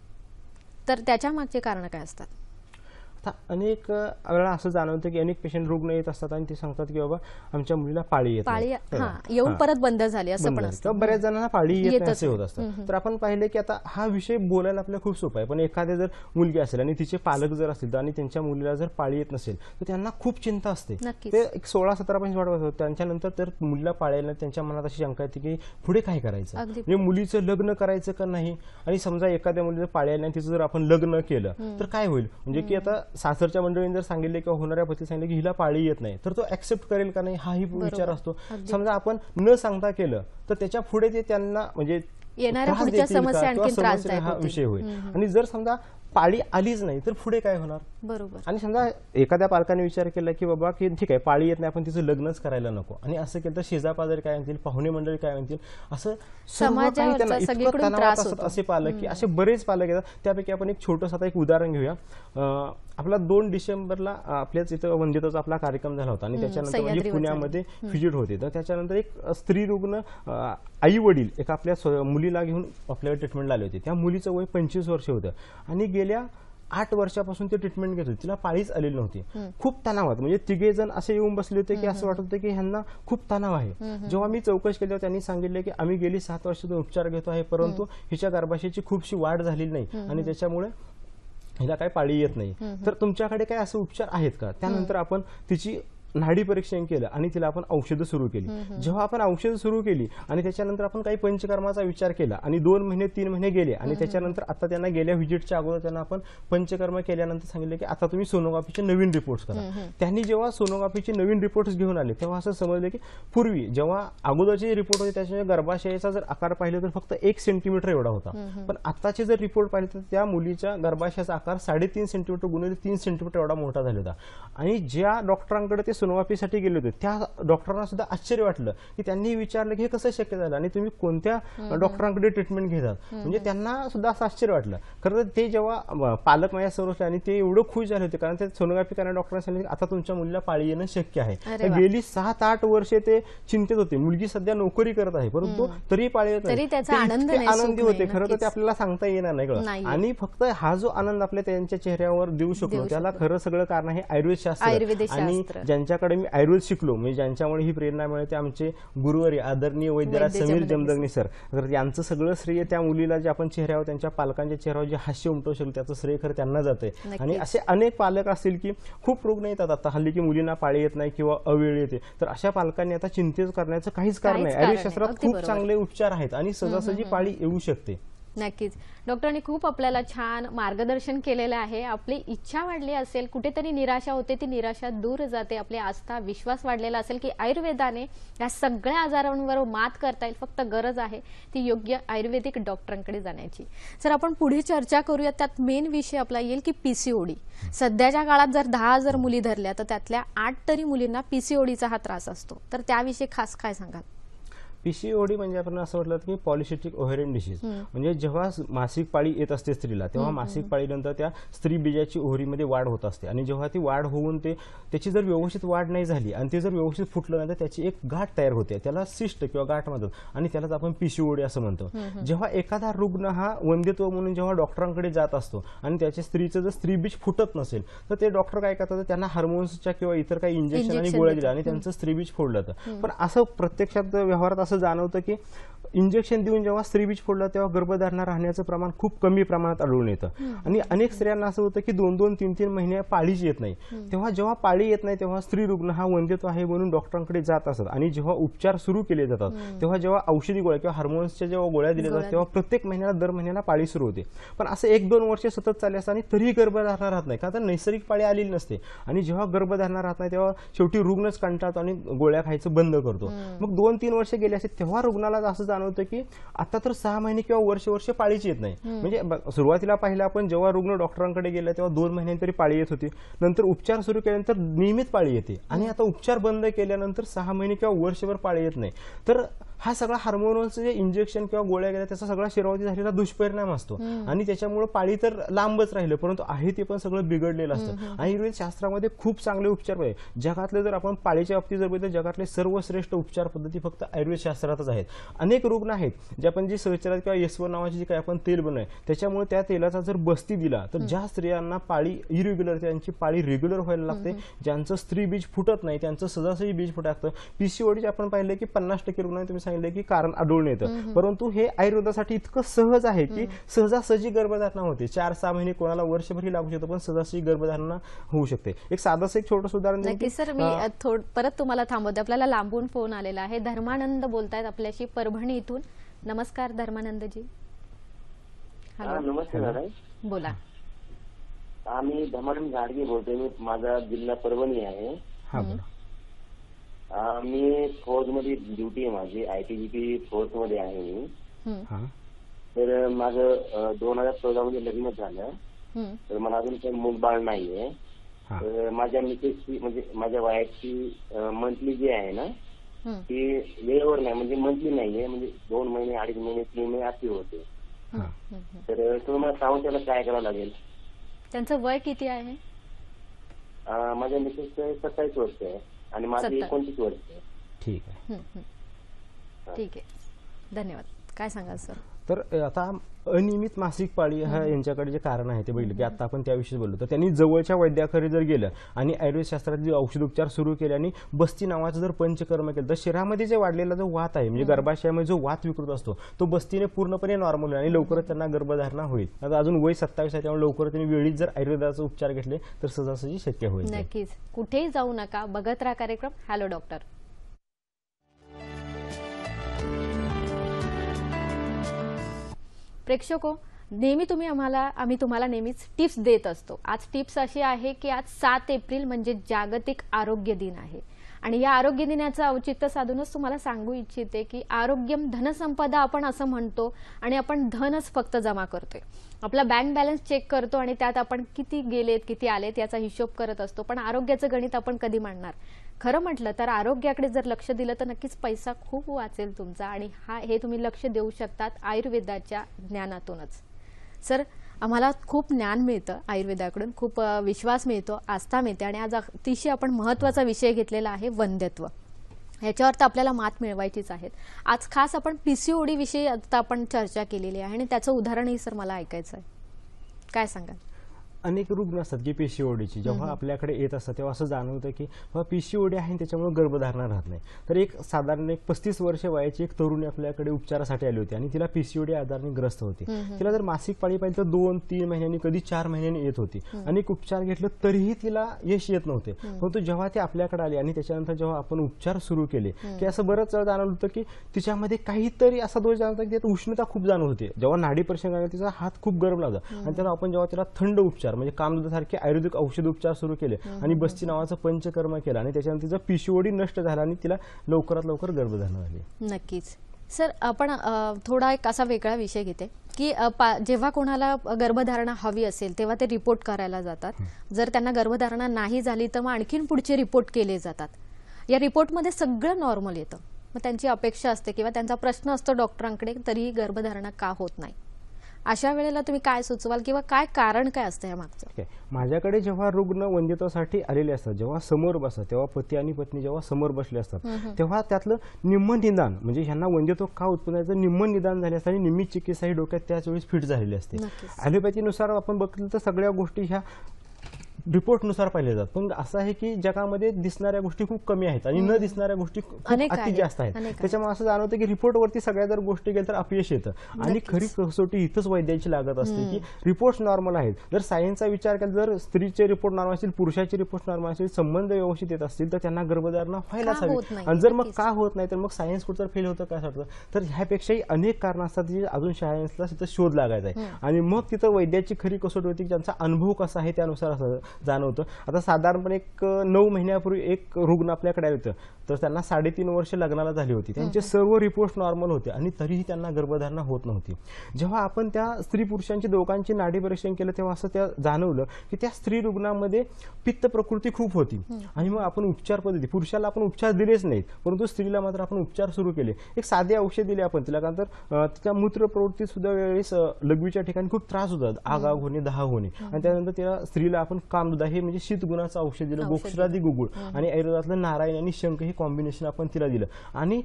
तर त्याच्या मागचे कारण काय असतात? आता अनेक वेळा असं जाणवतं की अनेक पेशंट रुग्ण येत असतात आणि ते सांगतात की बाबा आमच्या मुलीला पाळी येत पाळी नाही. येऊन परत बंद झाली असं पण असतं. बऱ्याच जणांना पाळी येत येतच नाही असे होत असतात. तर आपण पाहिलं की आता हा विषय बोलायला आपल्याला खूप सोपा आहे, पण एखाद्या जर मुलगी असेल आणि तिचे पालक जर असतील आणि त्यांच्या मुलीला जर पाळी येत नसेल तर त्यांना खूप चिंता असते. नक्कीच. ते एक 16-17 वाट बघतात. त्यांच्यानंतर तर मुलीला पाळायला त्यांच्या मनात अशी शंका येते की पुढे काय करायचं, अगदी. म्हणजे मुलीचं लग्न करायचं का नाही. आणि समजा एखाद्या मुलीला पाळायला नाही तिचं जर आपण लग्न केलं तर काय होईल, म्हणजे की आता सासरच्या मंडळींनी जर सांगितले किंवा होणाऱ्या पती सांगितले की हिला पाळी येत नाही तर तो ऍक्सेप्ट करेल का नाही हाही विचार असतो. समजा आपण न सांगता केलं तर त्याच्या पुढे ते त्यांना म्हणजे येणाऱ्या त्रास पुढच्या देतील का समस्या किंवा आणखी त्रासदायक हा होतील. विषय होईल. आणि जर समजा पाळी आलीच नाही तर पुढे काय होणार. बरोबर. आणि समजा एखाद्या पालकाने विचार केला की बाबा की ठीक आहे पाळी येत नाही आपण तिचं लग्नच करायला नको, आणि असं केलं तर शेजापाजारी काय म्हणतील, पाहुणे मंडळी काय म्हणतील, असं सर्व काही त्यांना इतकं तणावात असत असे पालक की असे बरेच पालक येतात. त्यापैकी आपण एक छोटंसं आता एक उदाहरण घेऊया. आपला 2 डिसेंबरला आपल्याच इथं वंदिताचा आपला कार्यक्रम झाला होता आणि त्याच्यानंतर म्हणजे पुण्यामध्ये व्हिजिट होते. तर त्याच्यानंतर एक स्त्री रुग्ण आई वडील एका आपल्या मुलीला घेऊन आपल्याला ट्रीटमेंटला आले होते. त्या मुलीचं वय 25 वर्ष होतं आणि गेल्या 8 वर्षापासून ते ट्रीटमेंट घेत होते. तिला पाळीच आलेली नव्हती. खूप तणावात म्हणजे 3 जण असे येऊन बसले होते की असं वाटत होतं की ह्यांना खूप तणाव आहे. जेव्हा मी चौकशी केली त्यांनी सांगितले की आम्ही गेली 7 वर्षातून उपचार घेतो आहे, परंतु हिच्या गर्भाशयाची खूपशी वाढ झालेली नाही आणि त्याच्यामुळे हिला काही पाळी येत नाही. तर तुमच्याकडे काय असे उपचार आहेत का. त्यानंतर आपण तिची नाडी परीक्षण केलं आणि तिला आपण औषधं सुरू केली. जेव्हा आपण औषधं सुरू केली आणि त्याच्यानंतर आपण काही पंचकर्माचा विचार केला आणि 2 महिने 3 महिने गेले आणि त्याच्यानंतर आता त्यांना गेल्या व्हिजिटच्या अगोदर त्यांना आपण पंचकर्म केल्यानंतर सांगितलं की आता तुम्ही सोनोग्राफीचे नवीन रिपोर्ट्स करा. त्यांनी जेव्हा सोनोग्राफीचे नवीन रिपोर्ट्स घेऊन आले तेव्हा असं समजलं की पूर्वी जेव्हा अगोदरचे रिपोर्ट होते त्याच्या गर्भाशयाचा जर आकार पाहिला तर फक्त 1 सेंटीमीटर एवढा होता, पण आताचे जर रिपोर्ट पाहिले तर त्या मुलीच्या गर्भाशयाचा आकार 3.5 सेंटीमीटर गुणिले 3 सेंटीमीटर एवढा मोठा झाला होता. आणि ज्या डॉक्टरांकडे ते सोनोग्राफीसाठी गेले होते त्या डॉक्टरांना सुद्धा आश्चर्य वाटलं की त्यांनी विचारलं की हे कसं शक्य झालं आणि तुम्ही कोणत्या डॉक्टरांकडे ट्रीटमेंट घेतात. म्हणजे त्यांना सुद्धा असं आश्चर्य वाटलं. खरं तर ते जेव्हा पालक माझ्या समोर असले आणि ते एवढं खुश झाले होते कारण ते सोनोग्राफी करणाऱ्या डॉक्टरांनी सांगितलं आता तुमच्या मुलीला पाळी येणं शक्य आहे. गेली 7-8 वर्षे ते चिंतेत होते. मुलगी सध्या नोकरी करत आहे परंतु तरी पाळी येत नाही. आनंदी होते. खरं तर ते आपल्याला सांगता येणार नाही. आणि फक्त हा जो आनंद आपल्या त्यांच्या चेहऱ्यावर देऊ शकतो त्याला खरं सगळं कारण आहे आयुर्वेद शास्त्र. आणि ज्यांच्याकडे मी आयुर्वेद शिकलो म्हणजे ज्यांच्यामुळे ही प्रेरणा मिळते आमचे गुरुवारी आदरणीय वैद्यराज समीर जमदग्नी सर. तर यांचं सगळं श्रेय त्या मुलीला जे आपण चेहऱ्यावर त्यांच्या पालकांच्या चेहऱ्यावर जे हास्य उमटवू शकतो त्याचं श्रेय खरं त्यांना जाते. आणि असे अनेक पालक असतील की खूप रुग्ण येतात आता हल्ली की मुलींना पाळी येत नाही किंवा अवेळ येते. तर अशा पालकांनी आता चिंतेत करण्याचं काहीच कारण नाही. आयुर्वेद शास्त्रात खूप चांगले उपचार आहेत आणि सहजासहजी पाळी येऊ शकते. नक्कीच. डॉक्टरांनी खूप आपल्याला छान मार्गदर्शन केलेलं आहे. आपली इच्छा वाढली असेल, कुठेतरी निराशा होते, ती निराशा दूर जाते. आपली आस्था विश्वास वाढलेला असेल की आयुर्वेदाने या सगळ्या आजारांवर मात करता येईल. फक्त गरज आहे ती योग्य आयुर्वेदिक डॉक्टरांकडे जाण्याची. सर आपण पुढे चर्चा करूया. त्यात मेन विषय आपला येईल की पीसीओडी. सध्याच्या काळात जर 10 जर मुली धरल्या तर त्यातल्या 8 तरी मुलींना पीसीओडीचा हा त्रास असतो. तर त्याविषयी खास काय सांगाल? पीसीओडी म्हणजे आपण असं म्हटलं की पॉलिसिस्टिक ओव्हेरियन डिसीज. म्हणजे जेव्हा मासिक पाळी येत असते स्त्रीला तेव्हा मासिक पाळीनंतर त्या स्त्री बीजाची ओव्हरीमध्ये वाढ होत असते आणि जेव्हा ती वाढ होऊन त्याची जर व्यवस्थित वाढ नाही झाली आणि ते जर व्यवस्थित फुटलं नाही तर त्याची एक गाठ तयार होते. त्याला सिस्ट किंवा गाठ म्हणतात आणि त्यालाच आपण पीसीओडी असं म्हणतो. जेव्हा एखादा रुग्ण हा वंध्यत्व म्हणून जेव्हा डॉक्टरांकडे जात असतो आणि त्याच्या स्त्रीचं जर स्त्रीबीज फुटत नसेल तर ते डॉक्टर काय करतात त्यांना हार्मोन्सच्या किंवा इतर काही इंजेक्शन आणि गोळ्या दिल्या आणि त्यांचं स्त्रीबीज फोडलं जातं. पण असं प्रत्यक्षात व्यवहारात असं जाणवतं की इंजेक्शन देऊन जेव्हा स्त्रीबीज फोडलं तेव्हा गर्भधारणा राहण्याचं प्रमाण खूप कमी प्रमाणात आढळून येतं आणि अनेक स्त्रियांना असं होतं की 2-2, 3-3 महिने पाळीच येत नाही. तेव्हा जेव्हा पाळी येत नाही तेव्हा स्त्री रुग्ण हा वंध्यत्व आहे म्हणून डॉक्टरांकडे जात असतात आणि जेव्हा उपचार सुरू केले जातात तेव्हा जेव्हा औषधी गोळ्या किंवा हार्मोन्सच्या जेव्हा गोळ्या दिल्या जातात तेव्हा प्रत्येक महिन्याला दर महिन्याला पाळी सुरू होते. पण असं 1-2 वर्ष सतत चालले असताना तरीही गर्भधारणा राहत नाही, का तर नैसर्गिक पाळी आलेली नसते आणि जेव्हा गर्भधारणा राहत नाही तेव्हा शेवटी रुग्णच कंटाळतो आणि गोळ्या खायचं बंद करतो. मग 2-3 वर्ष गेले असते तेव्हा रुग्णाला असं जाणवतं की आता तर 6 महिने किंवा वर्ष पाळीच येत नाही. म्हणजे सुरुवातीला पाहिलं आपण जेव्हा रुग्ण डॉक्टरांकडे गेला तेव्हा 2 महिन्यांतरी पाळी येत होती, नंतर उपचार सुरू केल्यानंतर नियमित पाळी येते आणि आता उपचार बंद केल्यानंतर 6 महिने किंवा वर्षभर पाळी येत नाही. तर हा सगळा हार्मोनचं जे इंजेक्शन किंवा गोळ्या गेल्या त्याचा सगळा शरीरावरती झालेला दुष्परिणाम असतो आणि त्याच्यामुळे पाळी तर लांबच राहिलं परंतु आहे ते पण सगळं बिघडलेलं असतं. आयुर्वेद शास्त्रामध्ये खूप चांगले उपचार आहे. जगातले जर आपण पाळीच्या बाबतीत जर बघितलं जगातले सर्वश्रेष्ठ उपचार पद्धती फक्त आयुर्वेद शास्त्रातच आहेत. अनेक रुग्ण आहेत जे आपण जी सहचरात किंवा यस्वर नावाची जी काही आपण तेल बनवूय त्याच्यामुळे त्या तेलाचा जर बस्ती दिला तर ज्या स्त्रियांना पाळी इरेग्युलर त्यांची पाळी रेग्युलर व्हायला लागते, ज्यांचं स्त्री बीज फुटत नाही त्यांचं सहजासहजी बीज फुटत असतं. पीसीओडी आपण पाहिलं की 50% रुग्णांना तुम्ही सांगितलं की कारण आढळून येतं, परंतु हे आयुर्वेदासाठी इतकं सहज आहे की सहजासहजी गर्भधारणा होते. 4-6 महिने कोणाला वर्षभरही लागू शकतो पण सहजासहजी गर्भधारणा होऊ शकते. एक साधंसं एक छोटं उदाहरण नक्की सर, मी परत तुम्हाला थांबवते. आपल्याला लांबून फोन आलेला आहे. धर्मानंद बोलतायत आपल्याशी परभणी इथून. नमस्कार धर्मानंदजी. नमस्ते मॅडम, बोला. आम्ही धर्मानंद घाडगे बोलतोय. मी माझा जिल्हा परभणी आहे. मी फौज मध्ये ड्युटी आहे माझी, ITBP फोर्स मध्ये आहे मी. तर माझं 2014 मध्ये लग्न झालं, तर मला अजून काही मूलबाळ नाहीये. तर माझ्या मिसेसची म्हणजे माझ्या वाईफची मंथली जी आहे ना ती वेळेवर नाही, म्हणजे मंथली नाहीये, म्हणजे 2 महिने 2.5 महिने 3 महिने अशी होते. तर तुम्हाला सांगून त्याला काय करावं लागेल? त्यांचं वय किती आहे? माझ्या मिसेसचं 27 वर्ष आहे आणि माझं 29 वर्ष आहे. ठीक आहे, ठीक आहे, धन्यवाद. काय सांगाल सर? तर आता अनियमित मासिक पाळी हा यांच्याकडे जे कारण आहे ते बघितलं की आता आपण त्याविषयी बोललो. तर त्यांनी जवळच्या वैद्याकडे जर गेलं आणि आयुर्वेद शास्त्रातले औषधोपचार सुरू केले आणि बस्ती नावाचं जर पंचकर्म केलं तर शरीरामध्ये जे वाढलेला जो वात आहे म्हणजे गर्भाशयामध्ये जो वात विकृत असतो तो बस्तीने पूर्णपणे नॉर्मल होईल आणि लवकरच त्यांना गर्भधारणा होईल. आता अजून वय 27 आहे त्यामुळे लवकर त्यांनी वेळीच जर आयुर्वेदाचे उपचार घेतले तर सहजासहजी शक्य होईल. नक्कीच, कुठेही जाऊ नका, बघत राहा कार्यक्रम हॅलो डॉक्टर. प्रेक्षको, नेहमी आम्ही तुम्हाला नेहमीच टिप्स देत असतो. आज टिप्स अशी आहे की आज 7 एप्रिल म्हणजे जागतिक आरोग्य दिन आहे आणि या आरोग्य दिनाचं औचित्य साधूनच तुम्हाला सांगू इच्छिते की आरोग्यम धनसंपदा आपण असं म्हणतो आणि आपण धनच फक्त जमा करतोय. आपला बँक बॅलन्स चेक करतो आणि त्यात आपण किती गेलेत किती आलेत याचा हिशोब करत असतो, पण आरोग्याचं गणित आपण कधी मांडणार? खरं म्हटलं तर आरोग्याकडे जर लक्ष दिलं तर नक्कीच पैसा खूप वाचेल तुमचा आणि हे तुम्ही लक्ष देऊ शकतात आयुर्वेदाच्या ज्ञानातूनच. सर, आम्हाला खूप ज्ञान मिळतं आयुर्वेदाकडून, खूप विश्वास मिळतो, आस्था मिळते आणि आज अतिशय आपण महत्त्वाचा विषय घेतलेला आहे वंध्यत्व. याच्यावर तर आपल्याला मात मिळवायचीच आहे. आज खास आपण PCOD विषयी आता आपण चर्चा केलेली आहे आणि त्याचं उदाहरणही सर मला ऐकायचं आहे. काय सांगाल? अनेक रुग्ण असतात की पीसीओडीची जेव्हा आपल्याकडे येत असतात तेव्हा असं जाणवतं की पीसीओडी आहे त्याच्यामुळे गर्भधारणा राहत नाही. तर एक साधारण 35 वर्ष वयाची एक तरुणी आपल्याकडे उपचारासाठी आली होती आणि तिला पीसीओडी आजाराने ग्रस्त होती. तिला जर मासिक पाळी पाहिजे तर 2-3 महिन्यांनी कधी 4 महिन्यांनी येत होती. अनेक उपचार घेतलं तरीही तिला यश येत नव्हते. परंतु जेव्हा ती आपल्याकडे आली आणि त्याच्यानंतर जेव्हा आपण उपचार सुरू केले की असं बरंच जाणवलं होतं की तिच्यामध्ये काहीतरी असा दोष जाणवता की त्यात उष्णता खूप जाणवत होती. जेव्हा नाडी परीक्षण केलं तिचा हात खूप गरम लागला आणि त्याला आपण जेव्हा तिला थंड उपचार म्हणजे कामदुधासारखे आयुर्वेदिक औषध उपचार सुरू केले आणि बस्ती नावाचं पंचकर्म केलं आणि त्याच्यानंतर तिचा पीसीओडी नष्ट झाला आणि तिला लवकरात लवकर गर्भधारणा झाली. नक्कीच सर, आपण थोडा एक असा वेगळा विषय घेते की जेव्हा कोणाला गर्भधारणा हवी असेल तेव्हा ते रिपोर्ट करायला जातात. जर त्यांना गर्भधारणा नाही झाली तर मग आणखीन पुढचे रिपोर्ट केले जातात. या रिपोर्टमध्ये सगळं नॉर्मल येतं, मग त्यांची अपेक्षा असते किंवा त्यांचा प्रश्न असतो डॉक्टरांकडे तरीही गर्भधारणा का होत नाही. अशा वेळेला तुम्ही काय सुचवाल किंवा काय कारण काय असतं या मागचं? माझ्याकडे जेव्हा रुग्ण वंध्यत्वासाठी आलेले असतात जेव्हा समोर बसतात तेव्हा पती आणि पत्नी जेव्हा समोर बसले असतात तेव्हा त्यातलं निम्म निदान म्हणजे ह्यांना वंध्यत्व का उत्पन्न व्हायचं निम्म निदान झाले असते आणि निम्मी चिकित्सा ही डोक्यात त्याच वेळेस फिट झालेली असते. ॲलोपॅथीनुसार आपण बघितलं तर सगळ्या गोष्टी ह्या रिपोर्टनुसार पाहिले जातात. पण असं आहे की जगामध्ये दिसणाऱ्या गोष्टी खूप कमी आहेत आणि न दिसणाऱ्या गोष्टी खूप अति जास्त आहेत. त्याच्यामुळे असं जाणवतं की रिपोर्टवरती सगळ्या जर गोष्टी गेल्या तर अपयश येतं. आणि खरी कसोटी इथंच वैद्याची लागत असते की रिपोर्ट नॉर्मल आहेत. जर सायन्सचा विचार केला, जर स्त्रीचे रिपोर्ट नॉर्मल असतील, पुरुषाचे रिपोर्ट नॉर्मल असतील, संबंध व्यवस्थित येत असतील तर त्यांना गर्भधारणा व्हायलाच हवी. आणि जर मग का होत नाही तर मग सायन्स कुठं फेल होतं काय वाटतं. तर ह्यापेक्षाही अनेक कारणं असतात जी अजून सायन्सला तिथं शोध लागायचा आहे. आणि मग तिथं वैद्याची खरी कसोटी होती की त्यांचा अनुभव कसा आहे त्यानुसार असं जाणवतं. आता साधारणपणे एक 9 महिन्यापूर्वी एक रुग्ण आपल्याकडे आले होतं, तर त्यांना 3.5 वर्ष लग्नाला झाली होती. त्यांचे सर्व रिपोर्ट नॉर्मल होते आणि तरीही त्यांना गर्भधारणा होत नव्हती. जेव्हा आपण त्या स्त्री पुरुषांची दोघांची नाडी परीक्षण केलं तेव्हा असं त्या जाणवलं की त्या स्त्री रुग्णामध्ये पित्त प्रकृती खूप होती. आणि मग आपण उपचार पद्धती, पुरुषाला आपण उपचार दिलेच नाहीत परंतु स्त्रीला मात्र आपण उपचार सुरू केले. एक साधे औषध दिले आपण तिला, कारण तर तिच्या मूत्र प्रवृत्ती सुद्धा वेळेस लघवीच्या ठिकाणी खूप त्रास होतात, आग होणे, दाह होणे. आणि त्यानंतर त्या स्त्रीला आपण कामदुधा हे म्हणजे शीतगुणाचं औषध दिलं, गोक्षरादी गुगुळ आणि आयुर्वेदातलं नारायण आणि शंख हे कॉम्बिनेशन आपण तिला दिलं. आणि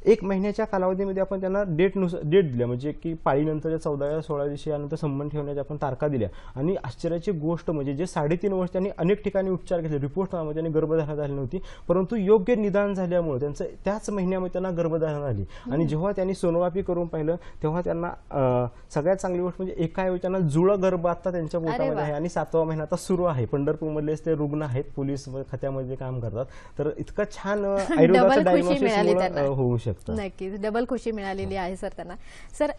1 महिन्याच्या कालावधीमध्ये आपण त्यांना डेट दिल्या, म्हणजे की पाळीनंतरच्या 14 16 दिवशी यानंतर संबंध ठेवण्याच्या आपण तारखा दिल्या. आणि आश्चर्याची गोष्ट म्हणजे जे 3.5 वर्ष त्यांनी अनेक ठिकाणी उपचार घेतले, रिपोर्ट त्यांनी गर्भधारणा झाली नव्हती, परंतु योग्य निदान झाल्यामुळे त्यांचं त्याच महिन्यामध्ये त्यांना गर्भधारणा झाली. आणि जेव्हा त्यांनी सोनोग्राफी करून पाहिलं तेव्हा त्यांना सगळ्यात चांगली गोष्ट म्हणजे एकाऐवजी त्यांना जुळं गर्भ आता त्यांच्या पोटामध्ये आहे आणि 7वा महिना आता सुरू आहे. पंढरपूरमधलेच ते रुग्ण आहेत, पोलीस खात्यामध्ये काम करतात. तर इतकं छान आयुर्वेदाचं डायग्नोसिस होऊ शकतं. नक्कीच डबल खुशी मिळालेली आहे सर त्यांना. सर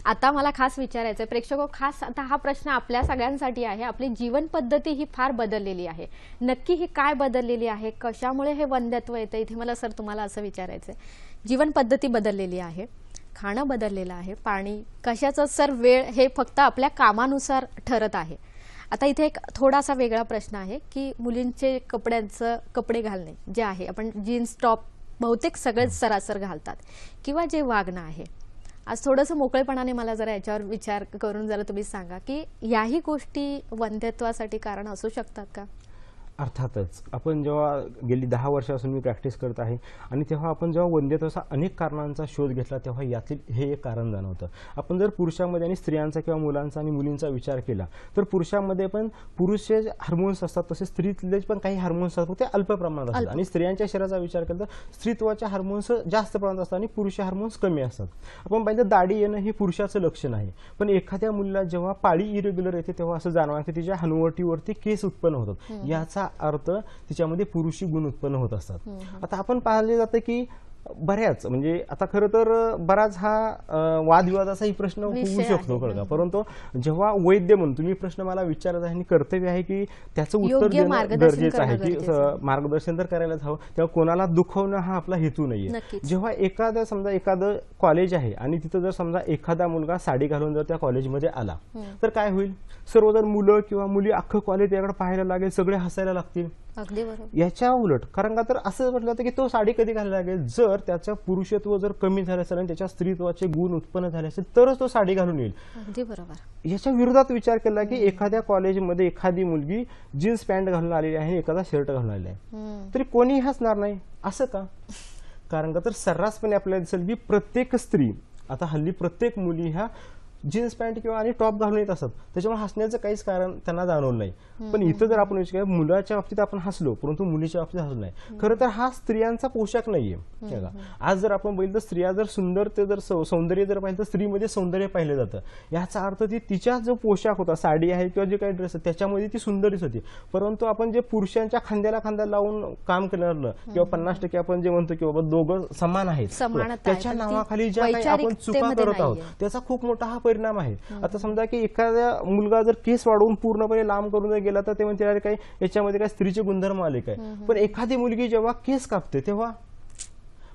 आता मला खास विचारायचं आहे, प्रेक्षक खास आता हा प्रश्न आपल्या सगळ्यांसाठी आहे. आपली जीवन पद्धती ही फार बदललेली आहे. नक्की ही काय बदललेली आहे, कशामुळे हे वंध्यत्व येतं, इथे मला सर तुम्हाला असं विचारायचं आहे. जीवन पद्धती बदललेली आहे, खाणं बदललेलं आहे, पाणी कशाचं सर वेळ हे फक्त आपल्या कामानुसार ठरत आहे. आता इथे एक थोडासा वेगळा प्रश्न आहे की मुलींचे कपडे घालणे जे आहे, आपण जीन्स टॉप बहुतेक सगळेच सरासर घालतात, किंवा जे वागणं आहे. आज थोडंसं मोकळेपणाने मला जरा याच्यावर विचार करून जरा तुम्ही सांगा की याही गोष्टी वंध्यत्वासाठी कारण असू शकतात का? अर्थातच आपण जेव्हा गेली 10 वर्षापासून मी प्रॅक्टिस करत आहे आणि तेव्हा आपण जेव्हा वंध्यत्वाचा अनेक कारणांचा शोध घेतला तेव्हा यातील हे एक कारण जाणवतं. आपण जर पुरुषांमध्ये आणि स्त्रियांचा किंवा मुलांचा आणि मुलींचा विचार केला तर पुरुषांमध्ये पण पुरुष हार्मोन्स असतात, तसे स्त्रीतले पण काही हार्मोन्स असतात, ते अल्प प्रमाणात असतात. आणि स्त्रियांच्या शरीराचा विचार केला तर स्त्रीत्वाच्या हार्मोन्स जास्त प्रमाणात असतात आणि पुरुष हार्मोन्स कमी असतात. आपण पाहिजे दाढी येणं हे पुरुषाचं लक्षण आहे, पण एखाद्या मुलीला जेव्हा पाळी इरेग्युलर येते तेव्हा असं जाणवायचं तिच्या हनुवटीवरती केस उत्पन्न होतात. याचा अर्थ तिच्यामध्ये पुरुषी गुण उत्पन्न होत असतात. आता आपण पाहिले जातं की बऱ्याच म्हणजे आता खरं तर बराच हा वादविवादाचाही प्रश्न होऊ शकतो कळका, परंतु जेव्हा वैद्य म्हणून तुम्ही प्रश्न मला विचारत आहे आणि कर्तव्य आहे की त्याचं उत्तर देणं गरजेचं आहे की मार्गदर्शन तर करायलाच हवं, तेव्हा कोणाला दुखवणं हा आपला हेतू नाहीये. जेव्हा एखादं कॉलेज आहे आणि तिथं जर समजा एखादा मुलगा साडी घालून जर त्या कॉलेजमध्ये आला तर काय होईल, सर्वजण मुलं किंवा मुली अख्खं कॉलेज त्याकडे पाहायला लागेल, सगळे हसायला लागतील. अगदी बरोबर. याच्या उलट कारण का तर असं म्हटलं जातं की तो साडी कधी घालायला लागेल जर त्याचं पुरुषत्व जर कमी झालं असेल आणि त्याच्या स्त्रीत्वाचे गुण उत्पन्न झाले असेल तरच तो साडी घालून येईल. अगदी बरोबर. याच्या विरोधात विचार केला की एखाद्या कॉलेजमध्ये एखादी मुलगी जीन्स पॅन्ट घालून आलेली आहे आणि एखादा शर्ट घालून आलेला आहे तरी कोणी हसणार नाही. असं का? कारण का तर सर्रासपणे आपल्याला दिसेल की प्रत्येक स्त्री आता हल्ली प्रत्येक मुली ह्या जीन्स पॅन्ट किंवा आणि टॉप घालून येत असतात, त्याच्यामुळे हसण्याचं काहीच कारण त्यांना जाणवलं नाही. पण इथं जर आपण विचार मुलाच्या बाबतीत आपण हसलो परंतु मुलीच्या बाबतीत हसलो नाही. खरं तर हा स्त्रियांचा पोशाख नाहीये. आज जर आपण बघितलं स्त्रिया जर सुंदर ते जर सौंदर्य जर पाहिलं तर स्त्रीमध्ये सौंदर्य पाहिलं जातं. याचा अर्थ ती तिचा जो पोशाख होता, साडी आहे किंवा जे काही ड्रेस त्याच्यामध्ये ती सुंदरच होती. परंतु आपण जे पुरुषांच्या खांद्याला खांदा लावून काम करणार किंवा 50% आपण जे म्हणतो की बाबा दोघं समान आहेत, त्याच्या नावाखाली ज्या काही आपण चुका करत आहोत त्याचा खूप मोठा हा परिणाम आहे. आता समजा की एखाद्या मुलगा जर केस वाढवून पूर्णपणे लांब करून गेला तर ते म्हणते अरे काय याच्यामध्ये काय स्त्रीचे गुणधर्म आले काय, पण एखादी मुलगी जेव्हा केस कापते तेव्हा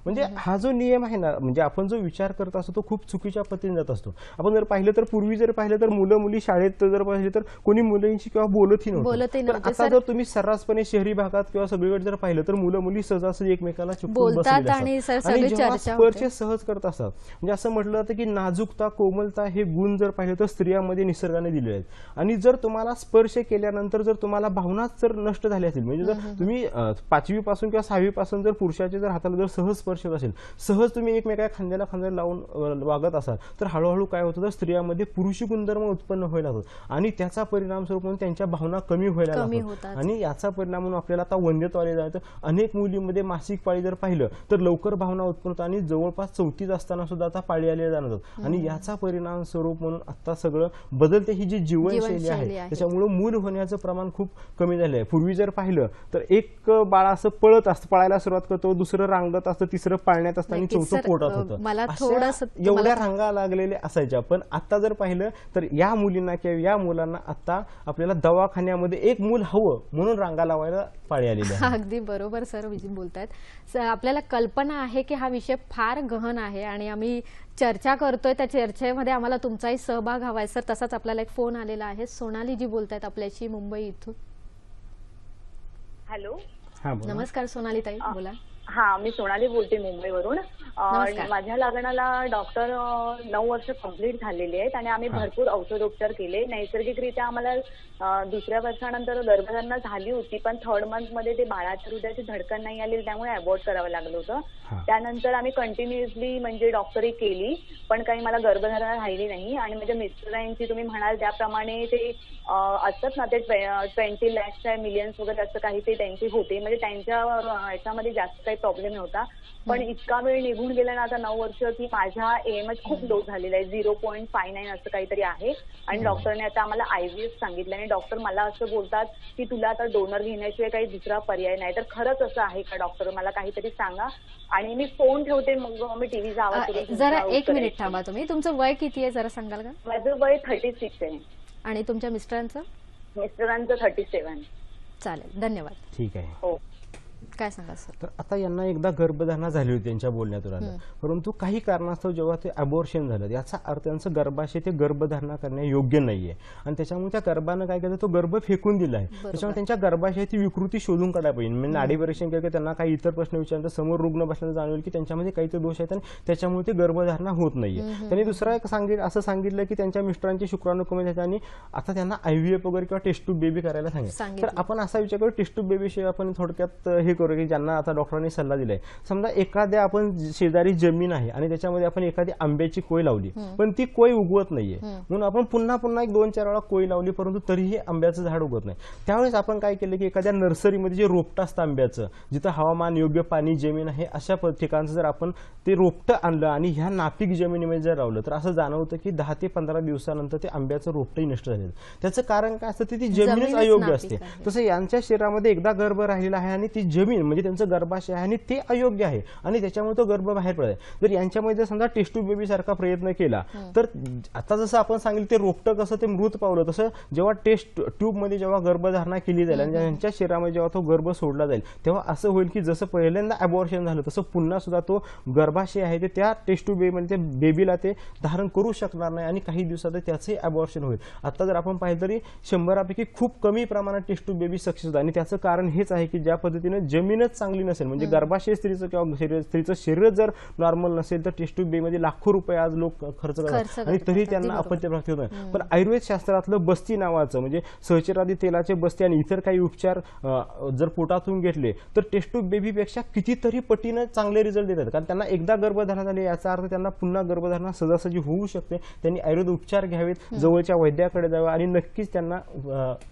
म्हणजे हा जो नियम आहे ना, म्हणजे आपण जो विचार करत असतो तो खूप चुकीच्या पद्धतीने जात असतो. आपण जर पाहिलं तर पूर्वी जर पाहिलं तर मुलं मुली शाळेत जर पाहिलं तर कोणी मुलींशी किंवा बोलतही नव्हतं. आता जर तुम्ही सर्रासपणे शहरी भागात किंवा सगळीकडे जर पाहिलं तर मुलं मुली सहजासहजी एकमेकाला चिपकून बसलेले असतात आणि जेव्हा स्पर्श सहज करत असतात. म्हणजे असं म्हटलं जातं की नाजूकता, कोमलता हे गुण जर पाहिलं तर स्त्रियांमध्ये निसर्गाने दिलेले आहेत. आणि जर तुम्हाला स्पर्श केल्यानंतर जर तुम्हाला भावनाच जर नष्ट झाल्या असतील, म्हणजे जर तुम्ही 5वी पासून किंवा 6वी पासून जर पुरुषाच्या जर हाताला जर सहज स्पर्श वर्ष असेल, सहज तुम्ही एकमेका खांद्याला खांद्याला लावून वागत असाल तर हळूहळू काय होतं तर स्त्रियांमध्ये पुरुषी गुणधर्म उत्पन्न व्हायला होतात आणि त्याचा परिणाम स्वरूप म्हणून त्यांच्या भावना कमी व्हायला लागतात आणि याचा परिणाम म्हणून आपल्याला आता वंध्यत्व आले जातं. अनेक मुलींमध्ये मासिक पाळी जर पाहिलं तर लवकर भावना उत्पन्न होतात आणि जवळपास 34 असताना सुद्धा आता पाळी आलेल्या जाणवतात आणि याचा परिणाम स्वरूप म्हणून आता सगळं बदलते. ही जी जीवनशैली आहे त्याच्यामुळे मूल होण्याचं प्रमाण खूप कमी झालं आहे. पूर्वी जर पाहिलं तर एक बाळ असं पळत असतं, पळायला सुरुवात करतो, दुसरं रांगत असतं, तिसरं पाळण्यात असतं आणि चौथं पोटात होतं. एवढ्या रांगा लागलेल्या असायच्या. पण आता जर पाहिलं तर या मुलींना किंवा या मुलांना आता आपल्याला दवाखान्यामध्ये एक मूल हवं म्हणून रांगा लावायला पाळी आलेली आहे. अगदी बरोबर सर बोलतायत. आपल्याला कल्पना आहे की हा विषय फार गहन आहे आणि आम्ही चर्चा करतोय, त्या चर्चेमध्ये आम्हाला तुमचाही सहभाग हवाय सर. तसाच आपल्याला एक फोन आलेला आहे. सोनाली जी बोलतायत आपल्याशी मुंबई इथून. हॅलो, नमस्कार सोनाली ताई, बोला. हा, मी सोनाली बोलते मुंबईवरून. माझ्या लग्नाला डॉक्टर 9 वर्ष कंप्लीट झालेली आहेत आणि आम्ही भरपूर औषधोपचार केले. नैसर्गिकरित्या आम्हाला दुसऱ्या वर्षानंतर गर्भधारणा झाली होती, पण 3rd मंथ मध्ये ते बाळाच्या हृदयाची धडकन नाही आली, त्यामुळे अबॉर्ट करावं लागलं होतं. त्यानंतर आम्ही कंटिन्युअसली म्हणजे डॉक्टरी केली, पण काही मला गर्भधारणा राहिली नाही. आणि म्हणजे मिस्टरांची तुम्ही म्हणाल त्याप्रमाणे ते असतात ना, ते 20 लाख मिलियन्स वगैरे असं काही ते त्यांची होते, म्हणजे त्यांच्या ह्याच्यामध्ये जास्त काही प्रॉब्लेम नव्हता. पण इतका वेळ निघून गेला ना आता 9 वर्ष की माझा एएमएच खूप लो झालेला आहे, 0.59 असं काहीतरी आहे. आणि डॉक्टरने आता आम्हाला IVF सांगितलं आणि डॉक्टर मला असं बोलतात की तुला आता डोनर घेण्याशिवाय काही दुसरा पर्याय नाही. तर खरंच असं आहे का डॉक्टर? मला काहीतरी सांगा. आणि मी फोन ठेवते, मग मी टीव्हीचा आवाज. जरा 1 मिनिट थांबा तुम्ही. तुमचं वय किती आहे जरा सांगाल का? माझं वय 36 आहे. आणि तुमच्या मिस्टरांचं? मिस्टरांचं 37. चालेल, धन्यवाद. ठीक आहे. हो, काय सांगा सर? तर आता यांना एकदा गर्भधारणा झाली होती त्यांच्या बोलण्यातून आलं, परंतु काही कारणास्तव जेव्हा ते अबॉर्शन झालं याचा अर्थ त्यांचं गर्भाशय ते गर्भधारणा करणे योग्य नाहीये आणि त्याच्यामुळे त्या गर्भानं काय केलं, तो गर्भ फेकून दिला आहे. त्याच्यामुळे त्यांच्या गर्भाशयाची विकृती शोधून काढायला पाहिजे. म्हणजे नाडी परीक्षण केलं की त्यांना काही इतर प्रश्न विचारलं, समोर रुग्ण बसल्यानं जाणवेल की त्यांच्यामध्ये काहीतरी दोष आहेत आणि त्याच्यामुळे ते गर्भधारणा होत नाहीये. त्यांनी दुसरा एक असं सांगितलं की त्यांच्या मिस्टरांची शुक्राणू कमी झाले आणि आता त्यांना IVF वगैरे किंवा टेस्ट ट्यूब बेबी करायला सांगितलं. तर आपण असा विचार करू, टेस्ट ट्यूब बेबी शिवाय आपण थोडक्यात हे करू की ज्यांना आता डॉक्टरांनी सल्ला दिलाय, समजा एखाद्या आपण शेजारी जमीन आहे आणि त्याच्यामध्ये आपण एखादी आंब्याची कोय लावली, पण ती कोय उगवत नाहीये, म्हणून आपण पुन्हा 1-2-4 वेळा कोय लावली परंतु तरीही आंब्याचं झाड उगवत नाही. त्यावेळेस आपण काय केलं की एखाद्या नर्सरीमध्ये जे रोपटं असतं आंब्याचं, जिथं हवामान योग्य, पाणी, जमीन आहे, अशा ठिकाणचं जर आपण ते रोपटं आणलं आणि ह्या नापीक जमिनीमध्ये जर लावलं तर असं जाणवतं की 10 ते 15 दिवसानंतर ते आंब्याचं रोपटंही नष्ट झालं. त्याचं कारण काय असतं, ती जमीनच अयोग्य असते. तसं यांच्या शरीरामध्ये एकदा गर्भ राहिलेला आहे आणि ती जमीन म्हणजे त्यांचं गर्भाशय आहे आणि ते अयोग्य आहे आणि त्याच्यामुळे तो गर्भ बाहेर पडत आहे. जर यांच्यामध्ये जर समजा टेस्ट ट्यूब बेबी सारखा प्रयत्न केला तर आता जसं आपण सांगितलं ते रोपटं कसं ते मृत पावलं, तसं जेव्हा टेस्ट ट्यूब मध्ये जेव्हा गर्भधारणा केली जाईल आणि यांच्या शरीरामध्ये जेव्हा तो गर्भ सोडला जाईल तेव्हा असं होईल की जसं पहिल्यांदा अबॉर्शन झालं तसं पुन्हा सुद्धा तो गर्भाशय आहे ते त्या टेस्ट ट्यूब बेबीमध्ये बेबीला ते धारण करू शकणार नाही आणि काही दिवसात त्याचंही अबॉर्शन होईल. आता जर आपण पाहिलं तरी 100पैकी खूप कमी प्रमाणात टेस्ट ट्यूब बेबी सक्सेस होतात आणि त्याचं कारण हेच आहे की ज्या पद्धतीने जमीनच चांगली नसेल, म्हणजे गर्भाशय स्त्रीचं किंवा स्त्रीचं शरीर जर नॉर्मल नसेल तर टेस्ट ट्यूब बेबीमध्ये लाखो रुपये आज लोक खर्च करतात आणि तरी त्यांना अपत्य प्राप्ती होत नाही. पण आयुर्वेद शास्त्रातलं बस्ती नावाचं म्हणजे सहचरादी तेलाचे बस्ते आणि इतर काही उपचार जर पोटातून घेतले तर टेस्ट ट्यूब बेबीपेक्षा कितीतरी पटीनं चांगले रिझल्ट देतात. कारण त्यांना एकदा गर्भधारणा झाली याचा अर्थ त्यांना पुन्हा गर्भधारणा सहजासहजी होऊ शकते. त्यांनी आयुर्वेद उपचार घ्यावेत, जवळच्या वैद्याकडे जावं आणि नक्कीच त्यांना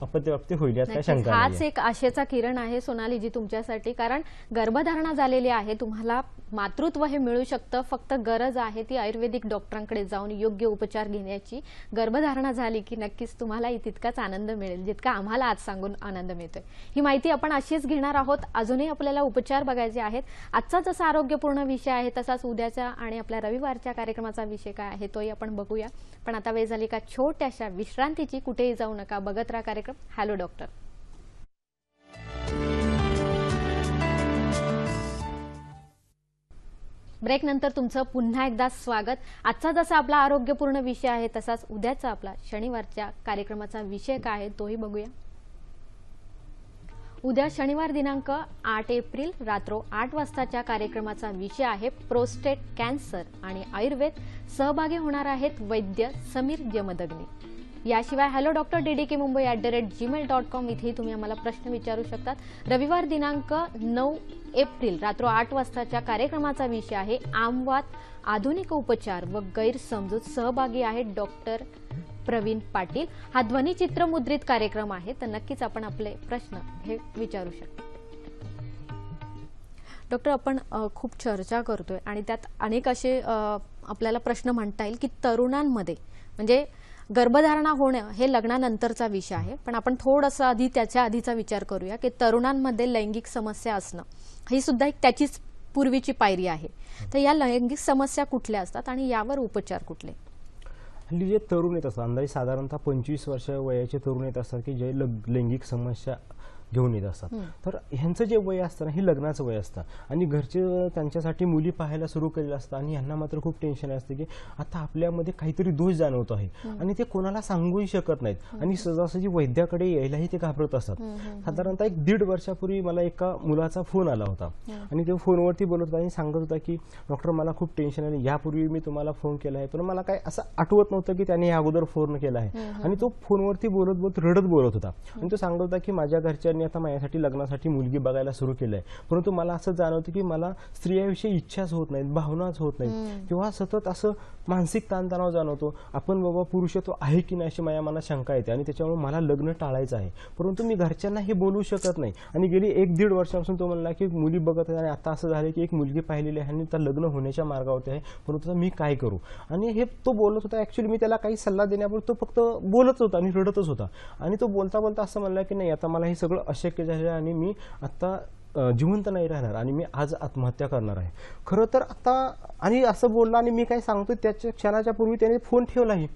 अपत्यप्राप्ती होईल यात काही शंका नाही. हाच एक आशेचा किरण आहे सोनालीजी तुमच्यासाठी, कारण गर्भधारणा झालेली आहे, तुम्हाला मातृत्व हे मिळू शकतं. फक्त गरज आहे ती आयुर्वेदिक डॉक्टरांकडे जाऊन योग्य उपचार घेण्याची. गर्भधारणा झाली की नक्कीच तुम्हालाही तितकाच आनंद मिळेल जितका आम्हाला आज सांगून आनंद मिळतोय. ही माहिती आपण अशीच घेणार आहोत. अजूनही आपल्याला उपचार बघायचे आहेत. आजचा जसा आरोग्यपूर्ण विषय आहे तसाच उद्याच्या आणि आपल्या रविवारच्या कार्यक्रमाचा विषय काय आहे तोही आपण बघूया. पण आता वेळ झाली का छोट्याशा विश्रांतीची. कुठेही जाऊ नका, बघत राहा कार्यक्रम हॅलो डॉक्टर. ब्रेक नंतर तुमचं पुन्हा एकदा स्वागत. आजचा जसा आपला आरोग्यपूर्ण विषय आहे तसाच उद्याचा आपला शनिवारच्या कार्यक्रमाचा विषय काय आहे तोही बघूया. उद्या शनिवार दिनांक 8 एप्रिल रात्र 8 वाजताच्या कार्यक्रमाचा विषय आहे प्रोस्टेट कॅन्सर आणि आयुर्वेद. सहभागी होणार आहेत वैद्य समीर यमदग्नी. याशिवाय hello.dr.mumbai@gmail.com इथेही तुम्ही आम्हाला प्रश्न विचारू शकतात. रविवार दिनांक 9 एप्रिल रात्र 8 वाजताच्या कार्यक्रमाचा विषय आहे आमवात, आधुनिक उपचार व गैरसमजूत. सहभागी आहेत डॉक्टर प्रवीण पाटील. हा ध्वनिचित्रमुद्रित कार्यक्रम आहे, तर नक्कीच आपण आपले प्रश्न हे विचारू शकता. डॉक्टर, आपण खूप चर्चा करतोय आणि त्यात अनेक असे आपल्याला प्रश्न म्हणता येईल की तरुणांमध्ये म्हणजे गर्भधारणा होणं हे लग्नानंतरचा विषय आहे, पण आपण थोडंसं आधी त्याच्या आधीचा विचार करूया की तरुणांमध्ये लैंगिक समस्या असणं ही सुद्धा एक त्याचीच पूर्वीची पायरी आहे. तर या लैंगिक समस्या कुठल्या असतात आणि यावर उपचार कुठले? हल्ली जे तरुण येत असतात, अंदाजे साधारणतः 25 वर्ष वयाचे तरुण येत असतात की जे लैंगिक समस्या घेऊन येत असतात. तर ह्यांचं जे वय असतं ना हे लग्नाचं वय असतं आणि घरचे त्यांच्यासाठी मुली पाहायला सुरू केलेलं असतं आणि ह्यांना मात्र खूप टेन्शन असते की आता आपल्यामध्ये काहीतरी दोष जाणवत आहे आणि ते कोणाला सांगूही शकत नाहीत आणि सहजासहजी वैद्याकडे यायलाही ते घाबरत असतात. साधारणतः 1.5 वर्षापूर्वी मला एका मुलाचा फोन आला होता आणि ते फोनवरती बोलत होता आणि सांगत होता की डॉक्टर मला खूप टेन्शन आहे, यापूर्वी मी तुम्हाला फोन केला आहे पण मला काय असं आठवत नव्हतं की त्याने या अगोदर फोन केला आहे. आणि तो फोनवरती बोलत बोलत रडत बोलत होता आणि तो सांगत होता की माझ्या घरच्यांनी आता माझ्यासाठी लग्नासाठी मुलगी बघायला सुरू केलंय, परंतु मला असं जाणवतं की मला स्त्रियाविषयी इच्छाच होत नाहीत, भावनाच होत नाहीत किंवा सतत असं मानसिक ताणतणाव जाणवतो. आपण बाबा पुरुषत्व आहे की नाही अशी माझ्या मनात शंका येते आणि त्याच्यामुळे मला लग्न टाळायचं आहे, परंतु मी घरच्यांना हे बोलू शकत नाही. आणि गेली 1-1.5 वर्षापासून तो म्हणला की मुली बघत आहे आणि आता असं झालं की एक मुलगी पाहिलेली आहे आणि त्या लग्न होण्याच्या मार्गावरती आहे, परंतु मी काय करू. आणि हे तो बोलत होता. ऍक्च्युअली मी त्याला काही सल्ला देण्यापूर्वी तो फक्त बोलत होता आणि रडतच होता आणि तो बोलता बोलता असं म्हणला की नाही आता मला हे सगळं अशक्य झालेलं आणि मी आता जिवंत नाही राहणार आणि मी आज आत्महत्या करणार आहे. खरं तर आता आणि असं बोलला आणि मी काय सांगतोय त्याच्या क्षणाच्या पूर्वी त्याने फोन ठेवलाही.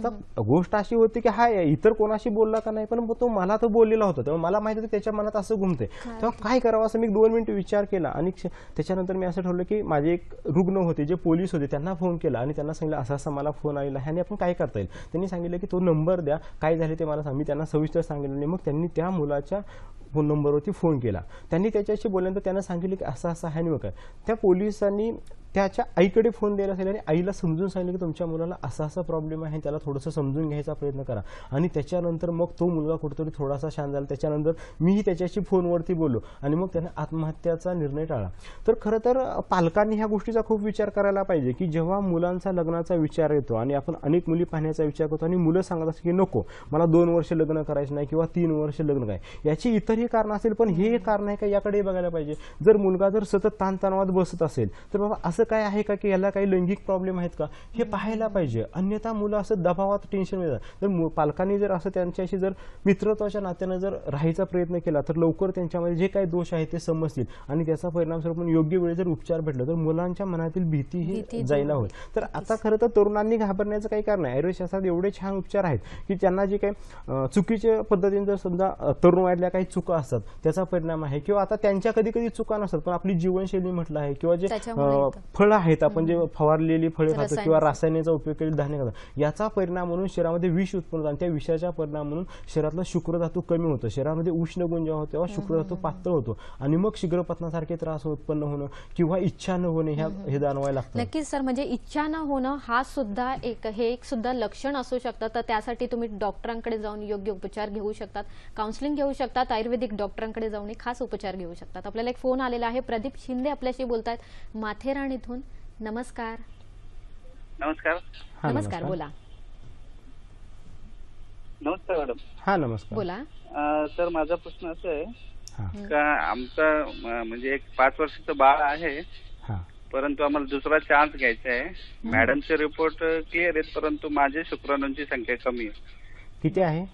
तर गोष्ट अशी होती की हा इतर कोणाशी बोलला का नाही, पण तो मला तो बोललेला होता तेव्हा मला माहिती होतं त्याच्या मनात असं घुमते. तेव्हा काय करावं असं मी 2 मिनिट विचार केला आणि त्याच्यानंतर मी असं ठरवलं की माझे एक रुग्ण होते जे पोलीस होते त्यांना फोन केला आणि त्यांना सांगितलं असं असं मला फोन आलेला आहे आणि आपण काय करता येईल. त्यांनी सांगितलं की तो नंबर द्या, काय झाले ते मला सांग. मी त्यांना सविस्तर सांगितलं आणि मग त्यांनी त्या मुलाच्या फोन नंबरवरती फोन केला. त्यांनी त्याच्याशी बोलल्यानंतर त्यांना सांगितलं की असं असं आहे आणि मग काय त्या पोलिसांनी त्याच्या आईकडे फोन द्यायला सांगितलं आणि आईला समजून सांगितलं की तुमच्या मुलाला असा असा प्रॉब्लेम आहे, त्याला थोडंसं समजून घ्यायचा प्रयत्न करा. आणि त्याच्यानंतर मग तो मुलगा कुठेतरी थोडासा शांत झाला. त्याच्यानंतर मीही त्याच्याशी फोनवरती बोललो आणि मग त्याने आत्महत्याचा निर्णय टाळला. तर खरं तर पालकांनी ह्या गोष्टीचा खूप विचार करायला पाहिजे की जेव्हा मुलांचा लग्नाचा विचार येतो आणि आपण अनेक मुली पाहण्याचा विचार करतो आणि मुलं सांगत असतात की नको मला 2 वर्ष लग्न करायचं नाही किंवा 3 वर्ष लग्न काय, याची इतरही कारण असेल पण हे कारण आहे का याकडे बघायला पाहिजे. जर मुलगा जर सतत ताणतणावात बसत असेल तर बाबा असं काय आहे का की याला काही लैंगिक प्रॉब्लेम आहेत का हे पाहायला पाहिजे. अन्यथा मुलं असं दबावात टेन्शन येतात. तर पालकांनी जर असं त्यांच्याशी जर मित्रत्वाच्या नात्यानं जर राहायचा प्रयत्न केला तर लवकर त्यांच्यामध्ये जे काही दोष आहेत ते समजतील आणि त्याचा परिणाम स्वरूप योग्य वेळी जर उपचार भेटला तर मुलांच्या मनातील भीती ही जायला होईल. तर आता खरं तर तरुणांनी घाबरण्याचं काही कारण नाही. आयुर्वेदशास्त्रात एवढे छान उपचार आहेत की त्यांना जे काही चुकीच्या पद्धतीने जर समजा तरुण वयातल्या काही चुका असतात त्याचा परिणाम आहे किंवा आता त्यांच्या कधी कधी चुका नसतात पण आपली जीवनशैली म्हटलं आहे किंवा जे फळं आहेत आपण जे फवारलेली फळे खातो किंवा रासायनिकचा उपयोग केलेली धान्य खातो याचा परिणाम म्हणून शरीरामध्ये विष उत्पन्न होतं आणि त्या विषाचा परिणाम म्हणून शरीरातला शुक्रधातू कमी होतो. शरीरामध्ये उष्ण गुण जेव्हा होतो तेव्हा शुक्रधातू पातळ होतो आणि मग शीघ्रपतनासारखे त्रास उत्पन्न होणं किंवा इच्छा न होणे हे जाणवायला लागतं. नक्कीच सर, म्हणजे इच्छा न होणं हा सुद्धा एक सुद्धा लक्षण असू शकतं. तर त्यासाठी तुम्ही डॉक्टरांकडे जाऊन योग्य उपचार घेऊ शकतात, काउन्सिलिंग घेऊ शकतात, आयुर्वेदिक डॉक्टरांकडे जाऊन खास उपचार घेऊ शकतात. आपल्याला एक फोन आलेला आहे. प्रदीप शिंदे आपल्याशी बोलतायत माथेरान इथून. नमस्कार. नमस्कार. नमस्कार, बोला. नमस्कार मॅडम. हा नमस्कार, बोला. सर माझा प्रश्न असा आहे का आमचा म्हणजे एक 5 वर्षाचं बाळ आहे परंतु आम्हाला दुसरा चान्स घ्यायचा आहे. मॅडमचे रिपोर्ट क्लिअर आहेत परंतु माझे शुक्राणूंची संख्या कमी आहे. किती आहे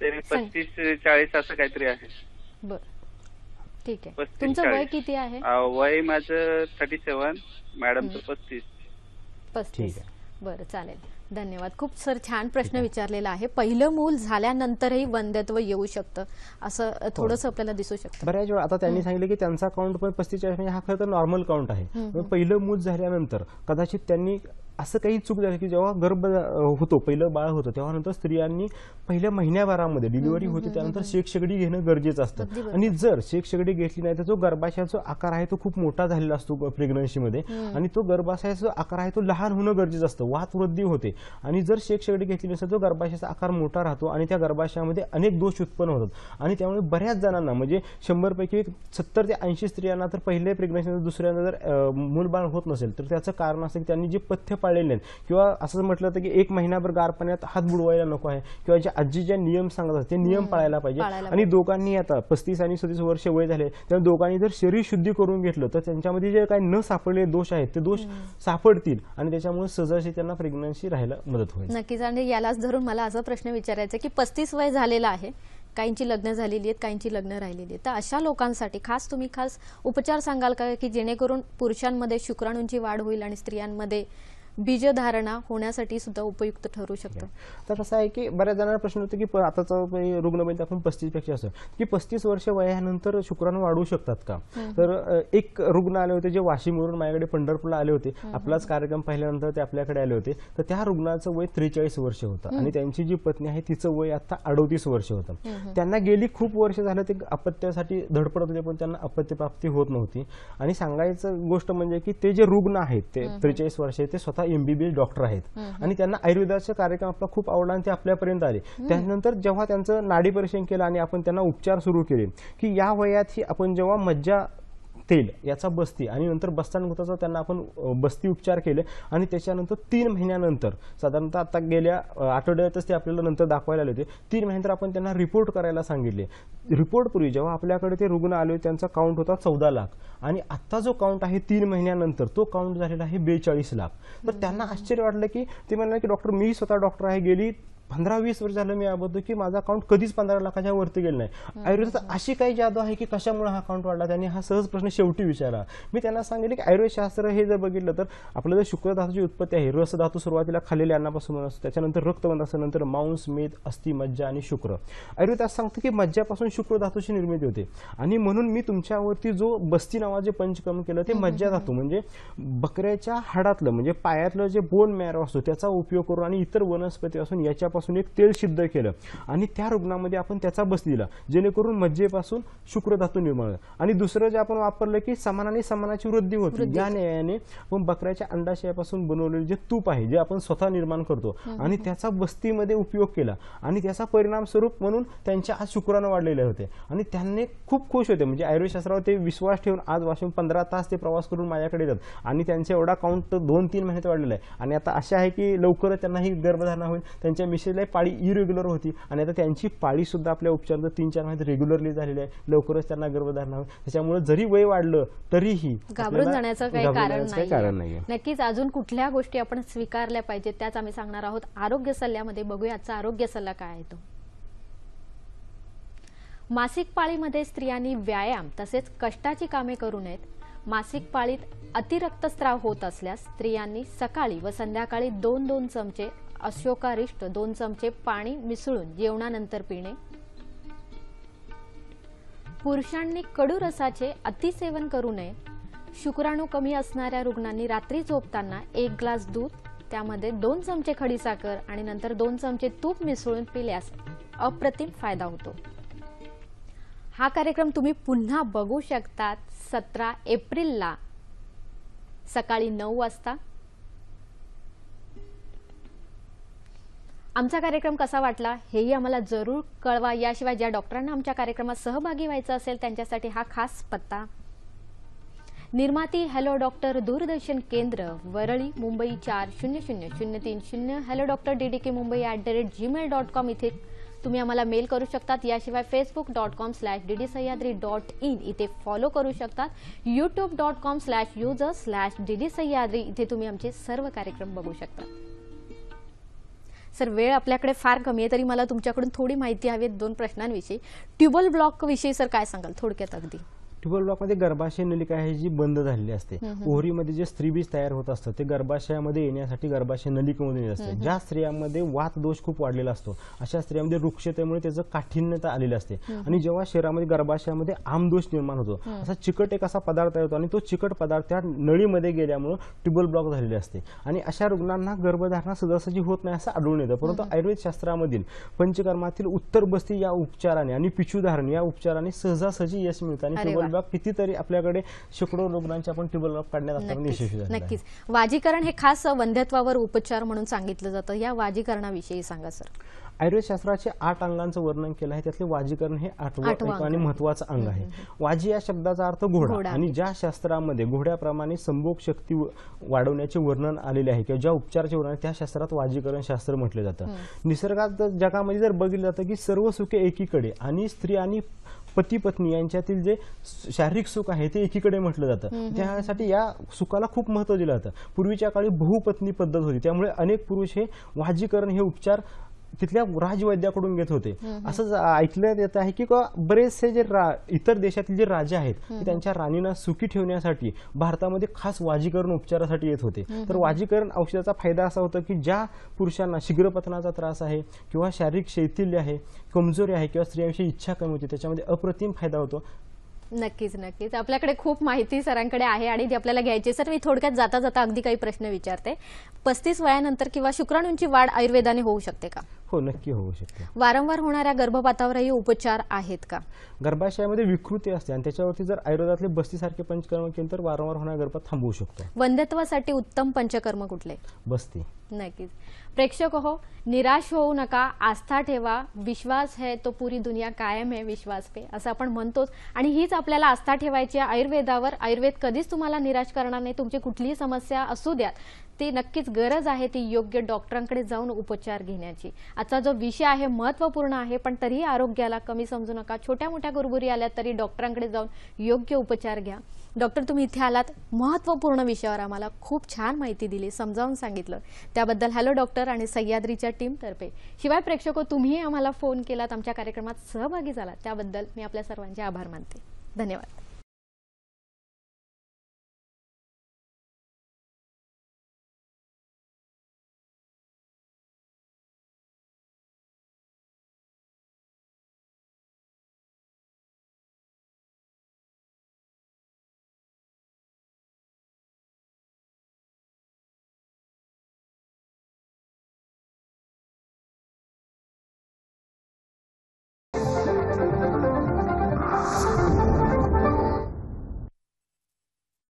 ते 35-40 असं काहीतरी आहे. बरं, ठीक आहे. तुमचं वय किती आहे? वय माझं 37, मॅडमचं 35. बरं, चालेल. धन्यवाद. खूप सर छान प्रश्न विचारलेला आहे. पहिलं मूल झाल्यानंतरही वंध्यत्व येऊ शकतं असं थोडंसं आपल्याला दिसू शकतं. बऱ्याच वेळा आता त्यांनी सांगितलं की त्यांचा काउंट पण 45 म्हणजे हा खरं तर नॉर्मल काउंट आहे. पहिलं मूल झाल्यानंतर कदाचित त्यांनी असं काही चूक झाली की जेव्हा गर्भ होतो, पहिलं बाळ होतं, तेव्हा नंतर स्त्रियांनी पहिल्या महिन्याभरामध्ये डिलिव्हरी होते त्यानंतर शेकशेगडी घेणं गरजेचं असतं. आणि जर शेकशेगडी घेतली नाही तर जो गर्भाशयाचा आकार आहे तो खूप मोठा झालेला असतो प्रेग्नन्सीमध्ये, आणि तो गर्भाशयाचा जो आकार आहे तो लहान होणं गरजेचं असतं, वात वृद्धी होते. आणि जर शेकशेगडी घेतली नसेल तर गर्भाशयाचा आकार मोठा राहतो आणि त्या गर्भाशयामध्ये अनेक दोष उत्पन्न होतात. आणि त्यामुळे बऱ्याच जणांना म्हणजे 100 पैकी 70 ते 80 स्त्रियांना तर पहिले प्रेग्नन्सी दुसऱ्यांदा जर मूलबाळ होत नसेल तर त्याचं कारण असं की त्यांनी जे पथ्य पाळलेले नाहीत, किंवा असं म्हटलं जातं की 1 महिनाभर गार पाण्यात हात बुडवायला नको आहे, किंवा जे आजी जे नियम सांगतात ते नियम पाळायला पाहिजे. आणि दोघांनी आता 35 आणि 37 वर्ष वय झाले तेव्हा दोघांनी जर शरीर शुद्धी करून घेतलं तर त्यांच्यामध्ये जे काही न सापडलेले दोष आहेत ते दोष सापडतील आणि त्याच्यामुळे सहजासहजी त्यांना प्रेग्नन्सी राहायला मदत होईल. नक्कीच. आणि यालाच धरून मला असा प्रश्न विचारायचा की 35 वय झालेलं आहे, काहींची लग्न झालेली आहेत, काहींची लग्न राहिलेली आहेत, तर अशा लोकांसाठी तुम्ही खास उपचार सांगाल का की जेणेकरून पुरुषांमध्ये शुक्राणूंची वाढ होईल आणि स्त्रियांमध्ये बीजधारणा होण्यासाठी सुद्धा उपयुक्त ठरू शकतं? तर कसं आहे की बऱ्याच जणांना प्रश्न होतो की आताचा रुग्णमध्ये आपण 35 पेक्षा असं की 35 वर्ष वयानंतर शुक्राणू वाढू शकतात का? तर एक रुग्ण आले होते जे वाशिमवरून माझ्याकडे पंढरपूरला आले होते, आपलाच कार्यक्रम पाहिल्यानंतर ते आपल्याकडे आले होते. तर त्या रुग्णाचं वय 43 वर्ष होतं आणि त्यांची जी पत्नी आहे तिचं वय आता 38 वर्ष होतं. त्यांना गेली खूप वर्ष झालं ते अपत्यासाठी धडपडत होते पण त्यांना अपत्यप्राप्ती होत नव्हती. आणि सांगायचं गोष्ट म्हणजे की ते जे रुग्ण आहेत ते 43 वर्ष ते स्वतः MBBS डॉक्टर आहेत आणि त्यांना आयुर्वेदाचा कार्यक्रम आपला खूप आवडला आणि ते आपल्यापर्यंत आले. त्यानंतर जेव्हा त्यांचं नाडी परीक्षण केलं आणि आपण त्यांना उपचार सुरू केले की या वयात ही आपण जेव्हा मज्जा तेल याचा बस्ती आणि नंतर बस्तानभूताचा त्यांना आपण बस्ती उपचार केले आणि त्याच्यानंतर 3 महिन्यानंतर साधारणतः आता गेल्या आठवड्यातच ते आपल्याला नंतर दाखवायला आले होते. 3 महिन्यानंतर आपण त्यांना रिपोर्ट करायला सांगितले. रिपोर्टपूर्वी जेव्हा आपल्याकडे ते रुग्ण आले त्यांचा काउंट होता 14 लाख आणि आता जो काउंट आहे 3 महिन्यानंतर तो काउंट झालेला आहे 42 लाख. तर त्यांना आश्चर्य वाटलं की ते म्हणाले की डॉक्टर मी स्वतः डॉक्टर आहे, गेली 15-20 वर्ष झालं मी याबद्दल की माझा अकाउंट कधीच 15 लाखाच्या वरती गेलं नाही. आयुर्वेदात अशी काही जादू आहे की कशामुळे हा अकाउंट वाढला? त्यांनी हा सहज प्रश्न शेवटी विचारला. मी त्यांना सांगितले की आयुर्वेदशास्त्र हे जर बघितलं तर आपलं जर शुक्र धातूची उत्पत्ती आहे, रस धातू सुरुवातीला खाल्लेल्या अन्नापासून असतो, त्याच्यानंतर रक्तबंध असतं, नंतर मांस, मेद, अस्थि, मज्जा आणि शुक्र. आयुर्वेद असं सांगतं की मज्जापासून शुक्र धातूची निर्मिती होते आणि म्हणून मी तुमच्यावरती जो बस्ती नावाचे पंचकर्म केलं ते मज्जा धातू म्हणजे बकऱ्याच्या हाडातलं म्हणजे पायातलं जे बोन मॅरो असतो त्याचा उपयोग करून आणि इतर वनस्पती असून याच्यापासून एक तेल सिद्ध केलं आणि त्या रुग्णामध्ये आपण त्याचा बस दिला जेणेकरून मज्जेपासून शुक्र धातू निर्माण झाला. आणि दुसरं जे आपण वापरलं की समानाने समानाची वृद्धी होती. या न्यायाने आपण बकऱ्याच्या अंडाशयापासून बनवलेले जे तूप आहे जे आपण स्वतः निर्माण करतो आणि त्याचा बस्तीमध्ये उपयोग केला आणि त्याचा परिणाम स्वरूप म्हणून त्यांच्या आज शुक्राणू वाढलेले होते आणि त्यांनी खूप खुश होते. म्हणजे आयुर्वेदशास्त्रावर ते विश्वास ठेवून आज वाशिम 15 तास ते प्रवास करून माझ्याकडे येतात आणि त्यांचा एवढा काउंट 2-3 महिन्यात वाढलेला आहे. आणि आता अशा आहे की लवकरच त्यांना ही गर्भधारणा होईल. त्यांच्या मिसेसला पाळी इरेग्युलर होती आणि आता त्यांची पाळी सुद्धा आपल्या उपचार 3-4 महिन्यात रेग्युलरली झालेली आहे. लवकरच त्यांना गर्भधारणा होईल. त्याच्यामुळे जरी वय वाढलं तरीही घाबरून जाण्याचं काही कारण नाही. नक्कीच अजून कुठल्या गोष्टी आपण स्वीकारल्या पाहिजेत त्याच आम्ही सांगणार आहोत आरोग्य सल्ल्यामध्ये. बघूया आजचा आरोग्य सल्ला काय आहे तो. मासिक पाळीमध्ये स्त्रियांनी व्यायाम तसेच कष्टाची कामे करू नयेत. मासिक पाळीत अतिरक्तस्राव होत असल्यास स्त्रियांनी सकाळी व संध्याकाळी 2-2 चमचे अशोकारिष्ट 2 चमचे पाणी मिसळून जेवणानंतर पिणे. पुरुषांनी कडू रसाचे अतिसेवन करू नये. शुक्राणू कमी असणाऱ्या रुग्णांनी रात्री झोपताना 1 ग्लास दूध त्यामध्ये 2 चमचे खडीसाखर आणि नंतर 2 चमचे तूप मिसळून पिल्यास अप्रतिम फायदा होतो. हा कार्यक्रम तुम्ही पुन्हा बघू शकतात 17 एप्रिलला सकाळी 9 वाजता. आमचा कार्यक्रम कसा वाटला हेही आम्हाला जरूर कळवा. याशिवाय ज्या डॉक्टरांना आमच्या कार्यक्रमात सहभागी व्हायचं असेल त्यांच्यासाठी हा खास पत्ता. निर्माती हॅलो डॉक्टर दूरदर्शन केंद्र Worli Mumbai 400030. Hello doctor DDK Mumbai @gmail.com इथे तुम्ही आम्हाला मेल करू शकतात. याशिवाय facebook.com/ddsahyadri.in इथे फॉलो करू शकतात. youtube.com/user/ddsahyadri इथे तुम्ही आमचे सर्व कार्यक्रम बघू शकता. सर वेळ आपल्याकडे फार कमी आहे तरी मला तुमच्याकडून थोडी माहिती हवी आहे 2 प्रश्नांविषयी. ट्युबल ब्लॉक विषयी सर काय सांगाल थोडक्यात अगदी? ट्युबल ब्लॉक मध्ये गर्भाशय नलिका आहे जी बंद झालेली असते. ओव्हरीमध्ये जे स्त्रीबीज तयार होत असतं ते गर्भाशयामध्ये येण्यासाठी गर्भाशय नलिकेमधून येत असते. ज्या स्त्रियांमध्ये वात दोष खूप वाढलेला असतो अशा स्त्रियांमध्ये वृक्षतेमुळे त्याचं काठिण्यता आलेली असते आणि जेव्हा शरीरामध्ये गर्भाशयामध्ये आमदोष निर्माण होतो असा चिकट एक असा पदार्थ येतो आणि तो चिकट पदार्थ त्या नळीमध्ये गेल्यामुळे ट्युबल ब्लॉक झालेले असते आणि अशा रुग्णांना गर्भधारणा सहजासहजी होत नाही असं आढळून येतं. परंतु आयुर्वेद शास्त्रामधील पंचकर्मातील उत्तर बस्ती या उपचाराने आणि पिशुधारण या उपचाराने सहजासहजी यश मिळतं आणि ट्युबल ब्लॉक कितीतरी आपल्याकडे शेकडो रुग्णांचे आपण ट्युबल ब्लॉक काढण्यात आतापर्यंत यशस्वी झाले. नक्कीच. वाजीकरण हे खास वंध्यत्वावर उपचार म्हणून सांगितलं जातं. या वाजीकरणाविषयी सांगा सर. आयुर्वेद शास्त्राचे 8 अंगांचं वर्णन केलं आहे. त्यातले वाजीकरण हे 8वं आणि महत्वाचं अंग आहे. वाजी या शब्दाचा अर्थ घोडा आणि ज्या शास्त्रामध्ये घोड्याप्रमाणे संभोग शक्ती वाढवण्याचे वर्णन आलेले आहे किंवा ज्या उपचाराचे वर्णन त्या शास्त्रात वाजीकरण शास्त्र म्हटलं जातं. निसर्गात जगामध्ये जर बघितलं जातं की सर्व सुखे एकीकडे आणि स्त्री आणि पती पत्नी यांच्यातील जे शारीरिक सुख आहे ते एकीकडे म्हटलं जातं. त्यासाठी या सुखाला खूप महत्व दिलं जातं. पूर्वीच्या काळी बहुपत्नी पद्धत होती त्यामुळे अनेक पुरुष हे वाजीकरण हे उपचार तिथल्या राजवैद्याकडून घेत होते. असं ऐकण्यात येत आहे की बरेचसे जे इतर देशातील जे राजे आहेत ते त्यांच्या राणींना सुखी ठेवण्यासाठी भारतामध्ये खास वाजीकरण उपचारासाठी येत होते. तर वाजीकरण औषधाचा फायदा असा होता की ज्या पुरुषांना शीघ्रपतनाचा त्रास आहे किंवा शारीरिक शैथिल्य आहे, कमजोरी आहे किंवा स्त्रियांविषयी इच्छा कमी होती त्याच्यामध्ये अप्रतिम फायदा होतो. नक्कीच नक्कीच. आपल्याकडे खूप माहिती सरांकडे आहे आणि ती आपल्याला घ्यायची. सर, मी थोडक्यात जाता जाता अगदी काही प्रश्न विचारते. 35 वयानंतर किंवा शुक्राणूंची वाढ आयुर्वेदाने होऊ शकते का? हो, नक्की होऊ शकते. वारंवार होणाऱ्या गर्भपातावरही उपचार आहेत का? गर्भाशयामध्ये विकृती असते आणि त्याच्यावरती जर आयुर्वेदातले बस्तीसारखे पंचकर्म केले तर वारंवार होणाऱ्या गर्भात थांबवू शकतो. वंध्यत्वासाठी उत्तम पंचकर्म कुठले? बस्ती. नक्कीच. प्रेक्षक हो, निराश होऊ नका, आस्था ठेवा, विश्वास है तो पूरी दुनिया कायम है विश्वास पे, असं आपण म्हणतोच आणि हीच आपल्याला आस्था ठेवायची आहे आयुर्वेदावर. आयुर्वेद कधीच तुम्हाला निराश करणार नाही. तुमची कुठलीही समस्या असू द्यात ती नक्कीच गरज आहे ती योग्य डॉक्टरांकडे जाऊन उपचार घेण्याची. आजचा जो विषय आहे महत्त्वपूर्ण आहे पण तरीही आरोग्याला कमी समजू नका. छोट्या मोठ्या गुरगुरी आल्या तरी डॉक्टरांकडे जाऊन योग्य उपचार घ्या. डॉक्टर, तुम्ही इथे आलात, महत्त्वपूर्ण विषयावर आम्हाला खूप छान माहिती दिली, समजावून सांगितलं, त्याबद्दल हॅलो डॉक्टर आणि सह्याद्रीच्या टीमतर्फे. शिवाय प्रेक्षको, तुम्हीही आम्हाला फोन केलात, आमच्या कार्यक्रमात सहभागी झालात त्याबद्दल मी आपल्या सर्वांचे आभार मानते. धन्यवाद.